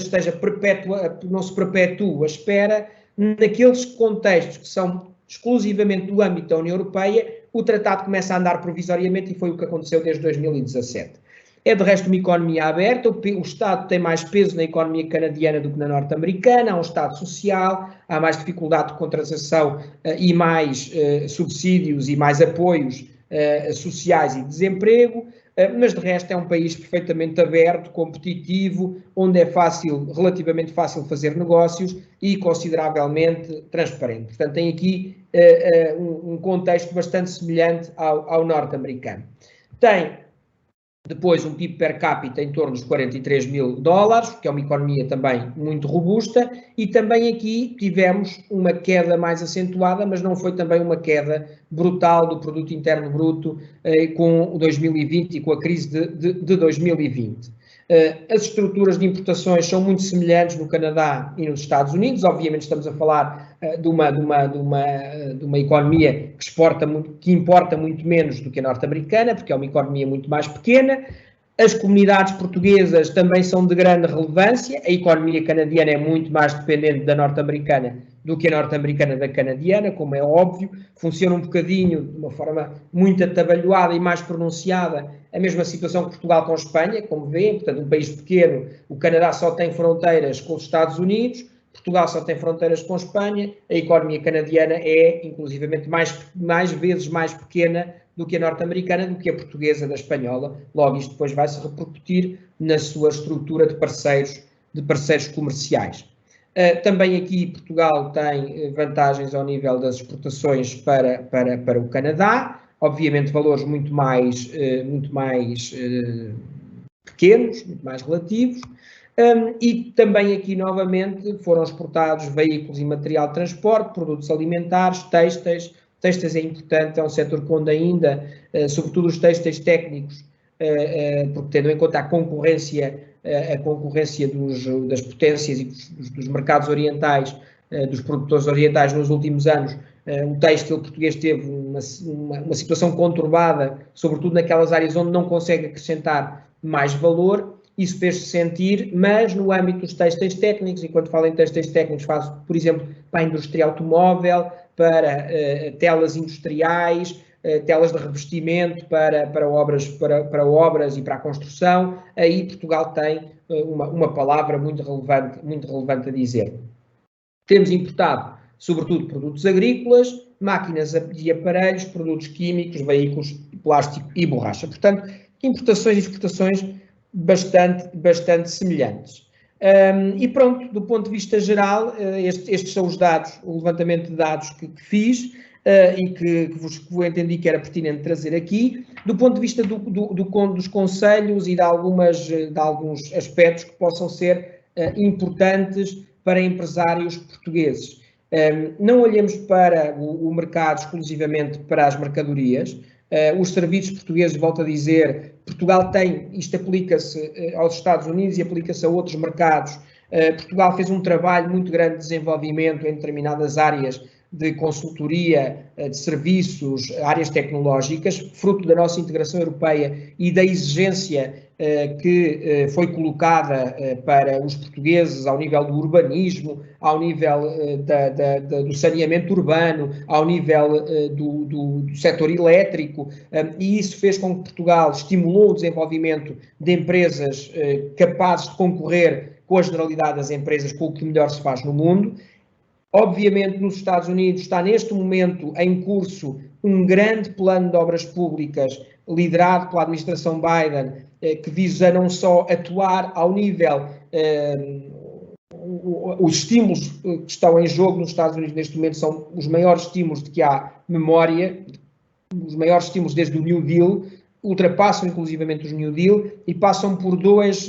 perpetue a espera, naqueles contextos que são exclusivamente do âmbito da União Europeia, o tratado começa a andar provisoriamente e foi o que aconteceu desde 2017. É de resto uma economia aberta, o Estado tem mais peso na economia canadiana do que na norte-americana, há um Estado social, há mais dificuldade de contratação e mais subsídios e mais apoios sociais e desemprego, mas de resto é um país perfeitamente aberto, competitivo, onde é relativamente fácil fazer negócios e consideravelmente transparente. Portanto, tem aqui um contexto bastante semelhante ao norte-americano. Tem depois um PIB per capita em torno dos 43 mil dólares, que é uma economia também muito robusta, e também aqui tivemos uma queda mais acentuada, mas não foi também uma queda brutal do produto interno bruto com 2020 e com a crise de 2020. As estruturas de importações são muito semelhantes no Canadá e nos Estados Unidos. Obviamente estamos a falar de uma economia que importa muito menos do que a norte-americana, porque é uma economia muito mais pequena. As comunidades portuguesas também são de grande relevância. A economia canadiana é muito mais dependente da norte-americana do que a norte-americana da canadiana, como é óbvio. Funciona um bocadinho, de uma forma muito atabalhoada e mais pronunciada, a mesma situação que Portugal com a Espanha, como vêem, portanto, um país pequeno, o Canadá só tem fronteiras com os Estados Unidos, Portugal só tem fronteiras com Espanha, a economia canadiana é, inclusivamente, mais vezes mais pequena do que a norte-americana, do que a portuguesa da espanhola. Logo, isto depois vai se repercutir na sua estrutura de parceiros comerciais. Também aqui Portugal tem vantagens ao nível das exportações para o Canadá, obviamente valores muito mais pequenos, muito mais relativos, e também aqui novamente foram exportados veículos e material de transporte, produtos alimentares, têxteis. Têxteis é importante, é um setor onde ainda, sobretudo os têxteis técnicos, porque tendo em conta a concorrência das potências e dos mercados orientais, dos produtores orientais nos últimos anos, o têxtil português teve uma situação conturbada, sobretudo naquelas áreas onde não consegue acrescentar mais valor. Isso fez-se sentir, mas no âmbito dos têxteis técnicos, e quando falo em têxteis técnicos, faço, por exemplo, para a indústria automóvel, para telas industriais, telas de revestimento para obras e para a construção. Aí Portugal tem uma palavra muito relevante a dizer. Temos importado, sobretudo, produtos agrícolas, máquinas e aparelhos, produtos químicos, veículos, plástico e borracha. Portanto, importações e exportações bastante semelhantes. E pronto, do ponto de vista geral, estes são os dados, o levantamento de dados que fiz e que vos entendi que era pertinente trazer aqui. Do ponto de vista dos conselhos e de alguns aspectos que possam ser importantes para empresários portugueses. Não olhemos para o mercado exclusivamente para as mercadorias. Os serviços portugueses, volto a dizer, Portugal tem, isto aplica-se aos Estados Unidos e aplica-se a outros mercados. Portugal fez um trabalho muito grande de desenvolvimento em determinadas áreas de consultoria, de serviços, áreas tecnológicas, fruto da nossa integração europeia e da exigência que foi colocada para os portugueses ao nível do urbanismo, ao nível do saneamento urbano, ao nível do setor elétrico, e isso fez com que Portugal estimulou o desenvolvimento de empresas capazes de concorrer com a generalidade das empresas, com o que melhor se faz no mundo. Obviamente, nos Estados Unidos está neste momento em curso um grande plano de obras públicas liderado pela administração Biden, que visa não só atuar ao nível, os estímulos que estão em jogo nos Estados Unidos neste momento são os maiores estímulos de que há memória, os maiores estímulos desde o New Deal, ultrapassam inclusivamente os New Deal e passam por dois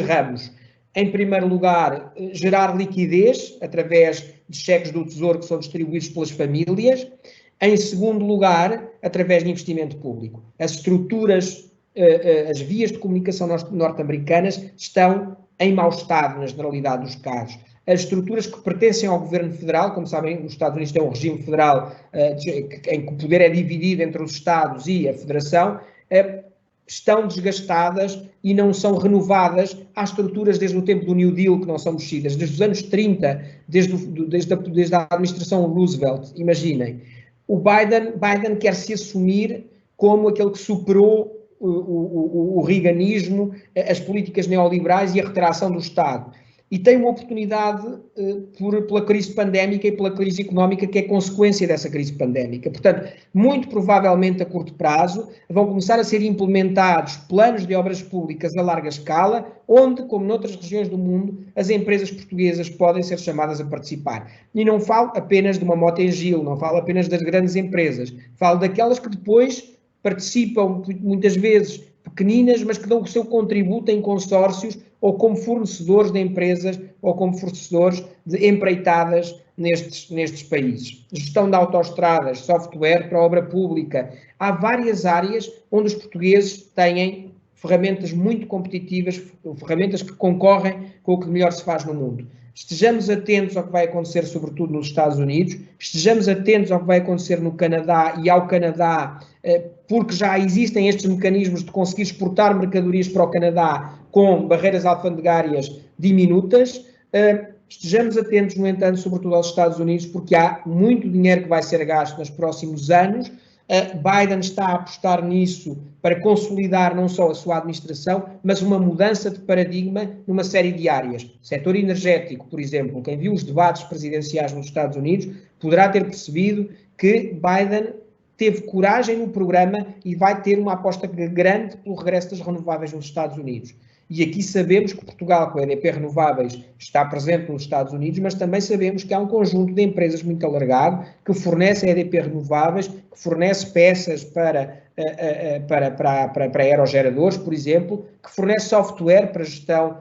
ramos. Em primeiro lugar, gerar liquidez através de cheques do Tesouro que são distribuídos pelas famílias. Em segundo lugar, através de investimento público. As estruturas, as vias de comunicação norte-americanas estão em mau estado, na generalidade dos casos. As estruturas que pertencem ao governo federal, como sabem, os Estados Unidos têm um regime federal em que o poder é dividido entre os Estados e a Federação, estão desgastadas e não são renovadas. Há estruturas desde o tempo do New Deal que não são mexidas, desde os anos 30, desde a administração Roosevelt, imaginem. O Biden quer se assumir como aquele que superou o reaganismo, as políticas neoliberais e a retração do Estado. E tem uma oportunidade pela crise pandémica e pela crise económica que é consequência dessa crise pandémica. Portanto, muito provavelmente a curto prazo vão começar a ser implementados planos de obras públicas a larga escala, onde, como noutras regiões do mundo, as empresas portuguesas podem ser chamadas a participar. E não falo apenas de uma Mota-Engil, não falo apenas das grandes empresas, falo daquelas que depois participam, muitas vezes pequeninas, mas que dão o seu contributo em consórcios ou como fornecedores de empresas ou como fornecedores de empreitadas nestes países. Gestão de autoestradas, software para obra pública. Há várias áreas onde os portugueses têm ferramentas muito competitivas, ferramentas que concorrem com o que melhor se faz no mundo. Estejamos atentos ao que vai acontecer, sobretudo nos Estados Unidos, estejamos atentos ao que vai acontecer no Canadá e ao Canadá, porque já existem estes mecanismos de conseguir exportar mercadorias para o Canadá com barreiras alfandegárias diminutas. Estejamos atentos, no entanto, sobretudo aos Estados Unidos, porque há muito dinheiro que vai ser gasto nos próximos anos Biden está a apostar nisso para consolidar não só a sua administração, mas uma mudança de paradigma numa série de áreas. Setor energético, por exemplo, quem viu os debates presidenciais nos Estados Unidos poderá ter percebido que Biden teve coragem no programa e vai ter uma aposta grande pelo regresso das renováveis nos Estados Unidos. E aqui sabemos que Portugal, com a EDP Renováveis, está presente nos Estados Unidos, mas também sabemos que há um conjunto de empresas muito alargado que fornecem EDP Renováveis, que fornece peças para aerogeradores, por exemplo, que fornece software para a gestão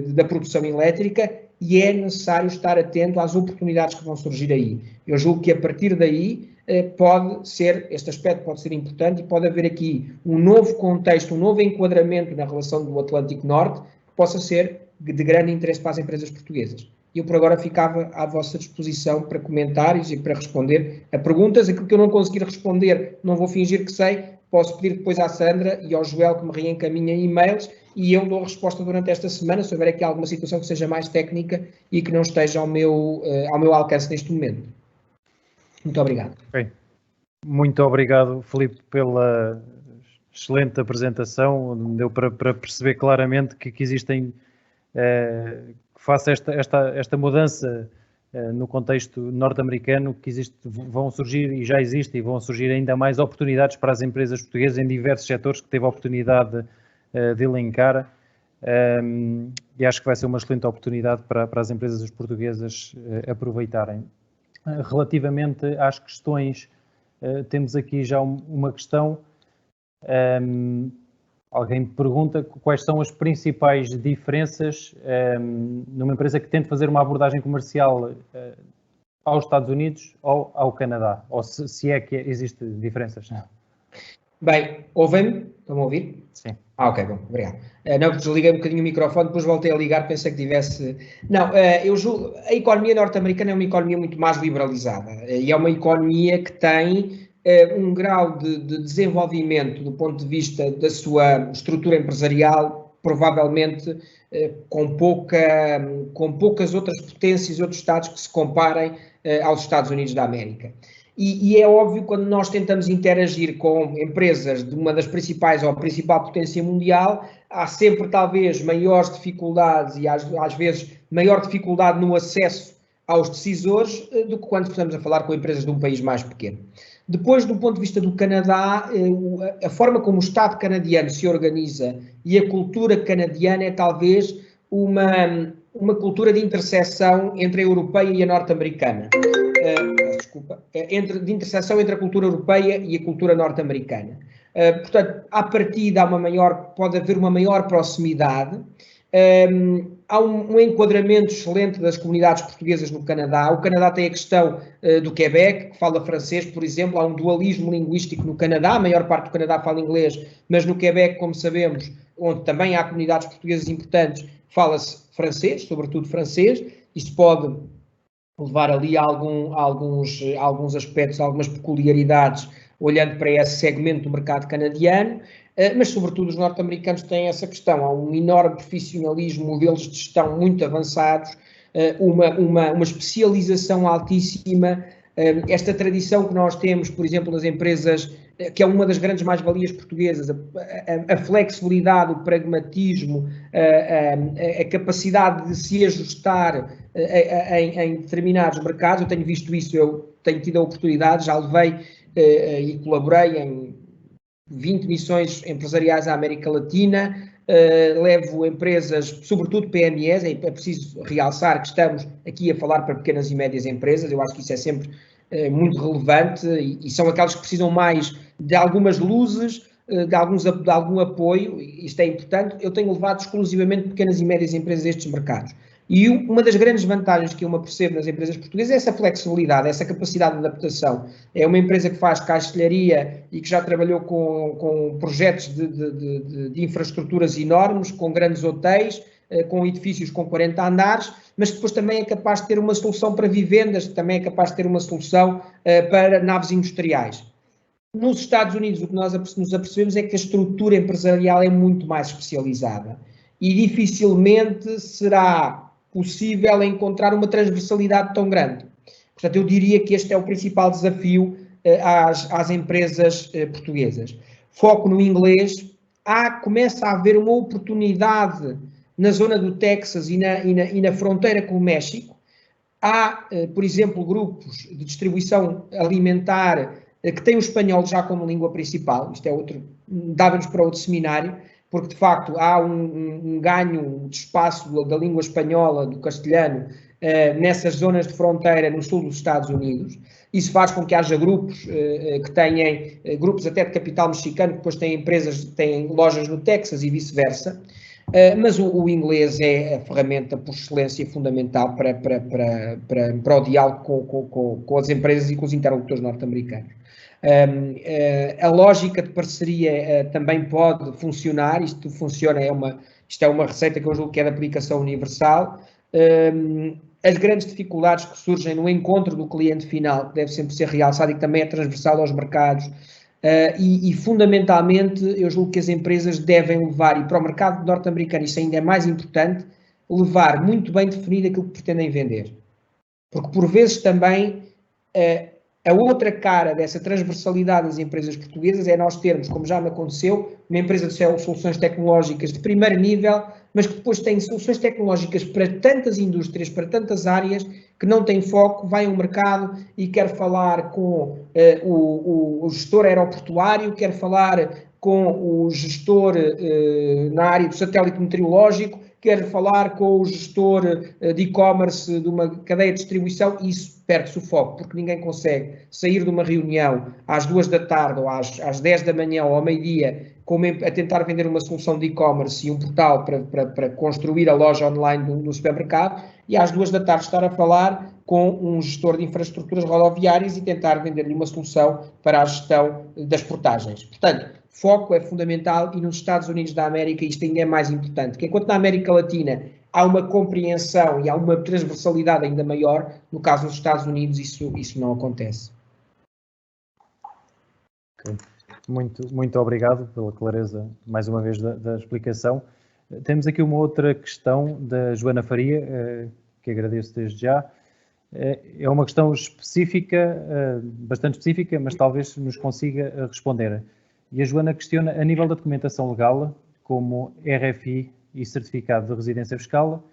da produção elétrica, e é necessário estar atento às oportunidades que vão surgir aí. Eu julgo que a partir daí este aspecto pode ser importante e pode haver aqui um novo contexto, um novo enquadramento na relação do Atlântico Norte que possa ser de grande interesse para as empresas portuguesas. Eu por agora ficava à vossa disposição para comentários e para responder a perguntas. Aquilo que eu não conseguir responder, não vou fingir que sei, posso pedir depois à Sandra e ao Joel que me reencaminhem e-mails e eu dou a resposta durante esta semana, se houver aqui alguma situação que seja mais técnica e que não esteja ao meu alcance neste momento. Muito obrigado. Okay. Muito obrigado, Filipe, pela excelente apresentação. Deu para perceber claramente que existem, face esta mudança no contexto norte-americano, que vão surgir e já existem e vão surgir ainda mais oportunidades para as empresas portuguesas em diversos setores que teve a oportunidade de elencar. E acho que vai ser uma excelente oportunidade para as empresas portuguesas aproveitarem. Relativamente às questões, temos aqui já uma questão. Alguém pergunta quais são as principais diferenças numa empresa que tenta fazer uma abordagem comercial aos Estados Unidos ou ao Canadá, ou se é que existem diferenças. Bem, ouvem-me? Estão a ouvir? Sim. Ok, bom, obrigado. Não, desliguei um bocadinho o microfone, depois voltei a ligar, pensei que tivesse... Não, eu julgo, a economia norte-americana é uma economia muito mais liberalizada e é uma economia que tem um grau de desenvolvimento do ponto de vista da sua estrutura empresarial, provavelmente com poucas outras potências e outros Estados que se comparem aos Estados Unidos da América. E é óbvio, quando nós tentamos interagir com empresas de uma das principais ou a principal potência mundial, há sempre talvez maiores dificuldades e às vezes maior dificuldade no acesso aos decisores do que quando estamos a falar com empresas de um país mais pequeno. Depois, do ponto de vista do Canadá, a forma como o Estado canadiano se organiza e a cultura canadiana é talvez uma cultura de interseção entre a europeia e a norte-americana. De interseção entre a cultura europeia e a cultura norte-americana. Portanto, à partida pode haver uma maior proximidade. Há um enquadramento excelente das comunidades portuguesas no Canadá. O Canadá tem a questão do Quebec, que fala francês, por exemplo. Há um dualismo linguístico no Canadá. A maior parte do Canadá fala inglês, mas no Quebec, como sabemos, onde também há comunidades portuguesas importantes, fala-se francês, sobretudo francês. Isso pode levar ali alguns aspectos, algumas peculiaridades, olhando para esse segmento do mercado canadiano, mas sobretudo os norte-americanos têm essa questão. Há um enorme profissionalismo, modelos de gestão muito avançados, uma especialização altíssima, esta tradição que nós temos, por exemplo, nas empresas, que é uma das grandes mais-valias portuguesas, a flexibilidade, o pragmatismo, a capacidade de se ajustar em determinados mercados. Eu tenho visto isso, eu tenho tido a oportunidade, já levei e colaborei em 20 missões empresariais à América Latina, levo empresas, sobretudo PMEs, é preciso realçar que estamos aqui a falar para pequenas e médias empresas. Eu acho que isso é sempre muito relevante e são aquelas que precisam mais de algumas luzes, de algum apoio. Isto é importante. Eu tenho levado exclusivamente pequenas e médias empresas a estes mercados. E uma das grandes vantagens que eu me apercebo nas empresas portuguesas é essa flexibilidade, essa capacidade de adaptação. É uma empresa que faz caixilharia e que já trabalhou com projetos de infraestruturas enormes, com grandes hotéis, com edifícios com 40 andares, mas depois também é capaz de ter uma solução para vivendas, também é capaz de ter uma solução para naves industriais. Nos Estados Unidos, o que nós nos apercebemos é que a estrutura empresarial é muito mais especializada e dificilmente será possível encontrar uma transversalidade tão grande. Portanto, eu diria que este é o principal desafio às empresas portuguesas. Foco no inglês, começa a haver uma oportunidade na zona do Texas e na fronteira com o México. Há, por exemplo, grupos de distribuição alimentar que têm o espanhol já como língua principal. Isto é outro, dava-nos para outro seminário, porque de facto há um ganho de espaço da língua espanhola, do castelhano, nessas zonas de fronteira no sul dos Estados Unidos. Isso faz com que haja grupos que tenham, grupos até de capital mexicano, que depois têm empresas, têm lojas no Texas e vice-versa. Mas o inglês é a ferramenta por excelência fundamental para o diálogo com as empresas e com os interlocutores norte-americanos. A lógica de parceria também pode funcionar, isto funciona, isto é uma receita que eu julgo que é de aplicação universal. As grandes dificuldades que surgem no encontro do cliente final, que deve sempre ser realçado e que também é transversal aos mercados, e fundamentalmente eu julgo que as empresas devem levar, e para o mercado norte-americano isso ainda é mais importante, levar muito bem definido aquilo que pretendem vender. Porque por vezes também a outra cara dessa transversalidade das empresas portuguesas é nós termos, como já me aconteceu, uma empresa de soluções tecnológicas de primeiro nível, mas que depois tem soluções tecnológicas para tantas indústrias, para tantas áreas, que não tem foco, vai ao mercado e quer falar com o gestor aeroportuário, quer falar com o gestor na área do satélite meteorológico, quer falar com o gestor de e-commerce de uma cadeia de distribuição, e isso perde-se o foco, porque ninguém consegue sair de uma reunião às 2 da tarde ou às 10 da manhã ou ao meio-dia a tentar vender uma solução de e-commerce e um portal para construir a loja online do supermercado, e às 2 da tarde estar a falar com um gestor de infraestruturas rodoviárias e tentar vender-lhe uma solução para a gestão das portagens. Portanto, foco é fundamental, e nos Estados Unidos da América isto ainda é mais importante, que enquanto na América Latina há uma compreensão e há uma transversalidade ainda maior, no caso dos Estados Unidos isso não acontece. Okay. Muito obrigado pela clareza, mais uma vez, da explicação. Temos aqui uma outra questão da Joana Faria, que agradeço desde já. É uma questão específica, bastante específica, mas talvez nos consiga responder. E a Joana questiona, a nível da documentação legal, como RFI e certificado de residência fiscal,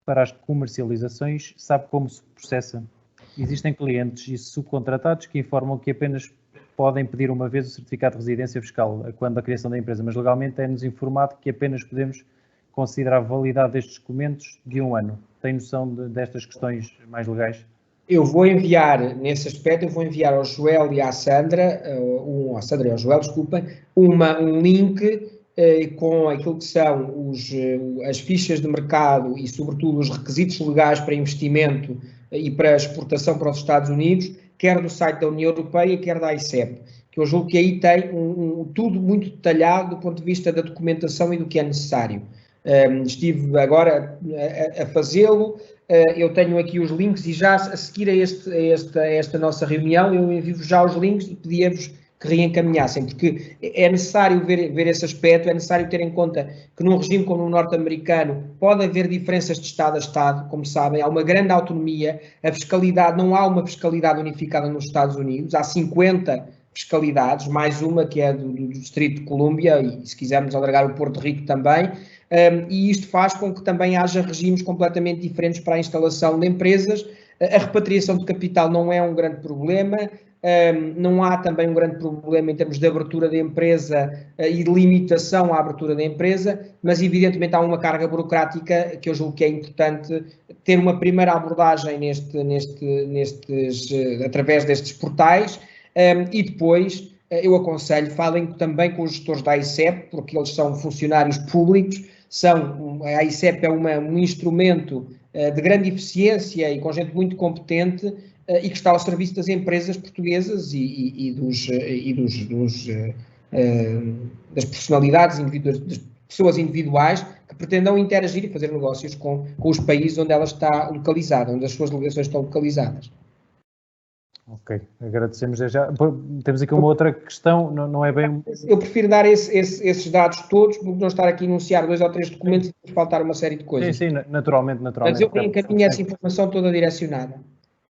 para as comercializações, sabe como se processa? Existem clientes e subcontratados que informam que apenas podem pedir uma vez o certificado de residência fiscal quando a criação da empresa, mas legalmente é-nos informado que apenas podemos considerar a validade destes documentos de 1 ano. Tem noção destas questões mais legais? Eu vou enviar, nesse aspecto, ao Joel e à Sandra, ao Joel, desculpa, um link com aquilo que são as fichas de mercado e, sobretudo, os requisitos legais para investimento e para exportação para os Estados Unidos, quer do site da União Europeia, quer da ICEP, que eu julgo que aí tem tudo muito detalhado do ponto de vista da documentação e do que é necessário. Estive agora a fazê-lo, eu tenho aqui os links e já a seguir a esta nossa reunião eu envio-vos já os links e pedia-vos que reencaminhassem, porque é necessário ver esse aspecto, é necessário ter em conta que num regime como o norte-americano pode haver diferenças de Estado a Estado, como sabem, há uma grande autonomia, a fiscalidade, não há uma fiscalidade unificada nos Estados Unidos, há 50 fiscalidades, mais uma que é do Distrito de Colômbia e, se quisermos alargar, o Porto Rico também, e isto faz com que também haja regimes completamente diferentes para a instalação de empresas. A repatriação de capital não é um grande problema, não há também um grande problema em termos de abertura da empresa e de limitação à abertura da empresa, mas evidentemente há uma carga burocrática que eu julgo que é importante ter uma primeira abordagem através destes portais, e depois eu aconselho, falem também com os gestores da ICEP, porque eles são funcionários públicos, a ICEP é um instrumento de grande eficiência e com gente muito competente e que está ao serviço das empresas portuguesas das personalidades individuais, das pessoas individuais que pretendam interagir e fazer negócios com os países onde ela está localizada, onde as suas delegações estão localizadas. Ok, agradecemos já. Temos aqui uma outra questão, não é bem... Eu prefiro dar esses dados todos, porque não estar aqui a enunciar 2 ou 3 documentos e faltar uma série de coisas. Sim, naturalmente. Mas eu reencaminho essa informação toda direcionada.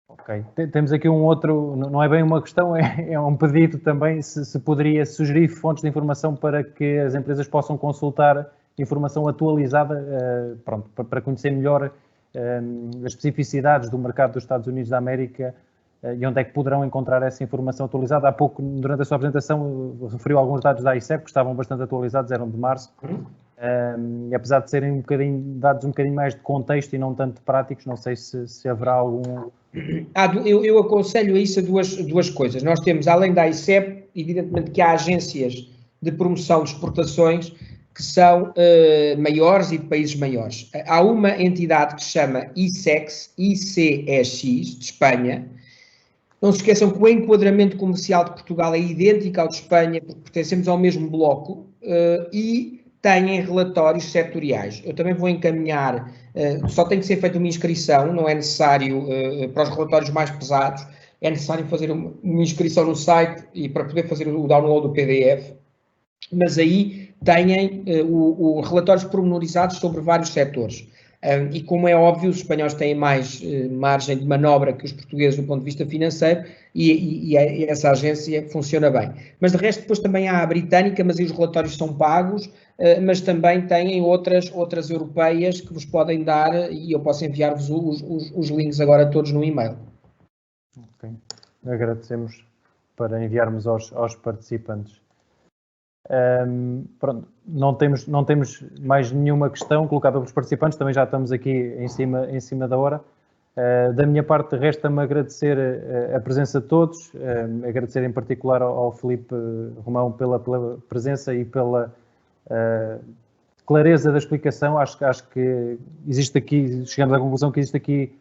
Ok. Temos aqui um outro, não é bem uma questão, é um pedido também, se poderia sugerir fontes de informação para que as empresas possam consultar informação atualizada, pronto, para conhecer melhor as especificidades do mercado dos Estados Unidos da América e onde é que poderão encontrar essa informação atualizada. Há pouco, durante a sua apresentação, referiu alguns dados da ICEP que estavam bastante atualizados, eram de março. E apesar de serem dados um bocadinho mais de contexto e não tanto práticos, não sei se haverá algum... Eu aconselho a isso a duas coisas. Nós temos, além da ICEP, evidentemente que há agências de promoção de exportações que são maiores e de países maiores. Há uma entidade que se chama ICEX, de Espanha. Não se esqueçam que o enquadramento comercial de Portugal é idêntico ao de Espanha, porque pertencemos ao mesmo bloco, e têm relatórios setoriais. Eu também vou encaminhar, só tem que ser feita uma inscrição, não é necessário, para os relatórios mais pesados, é necessário fazer uma inscrição no site e para poder fazer o download do PDF, mas aí têm relatórios pormenorizados sobre vários setores. E como é óbvio, os espanhóis têm mais margem de manobra que os portugueses do ponto de vista financeiro e essa agência funciona bem. Mas de resto depois também há a britânica, mas aí os relatórios são pagos, mas também têm outras europeias que vos podem dar e eu posso enviar-vos os links agora todos no e-mail. Ok, agradecemos para enviarmos aos participantes. Pronto, não temos mais nenhuma questão colocada pelos participantes, também já estamos aqui em cima da hora. Da minha parte, resta-me agradecer a presença de todos, agradecer em particular ao Filipe Romão pela presença e pela clareza da explicação. Acho que existe aqui, chegamos à conclusão que existe aqui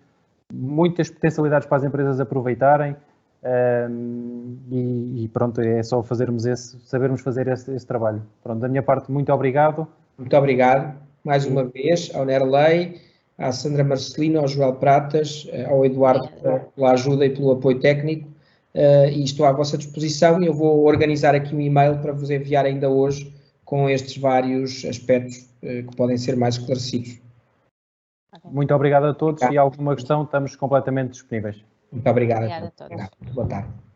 muitas potencialidades para as empresas aproveitarem. E pronto, é só sabermos fazer esse trabalho. Pronto, da minha parte, muito obrigado. Muito obrigado, mais uma vez, ao Nerlei, à Sandra Marcelino, ao Joel Pratas, ao Eduardo pela ajuda e pelo apoio técnico, e estou à vossa disposição e eu vou organizar aqui um e-mail para vos enviar ainda hoje com estes vários aspectos que podem ser mais esclarecidos. Muito obrigado a todos e alguma questão estamos completamente disponíveis. Muito obrigado. Obrigada a todos. Boa tarde.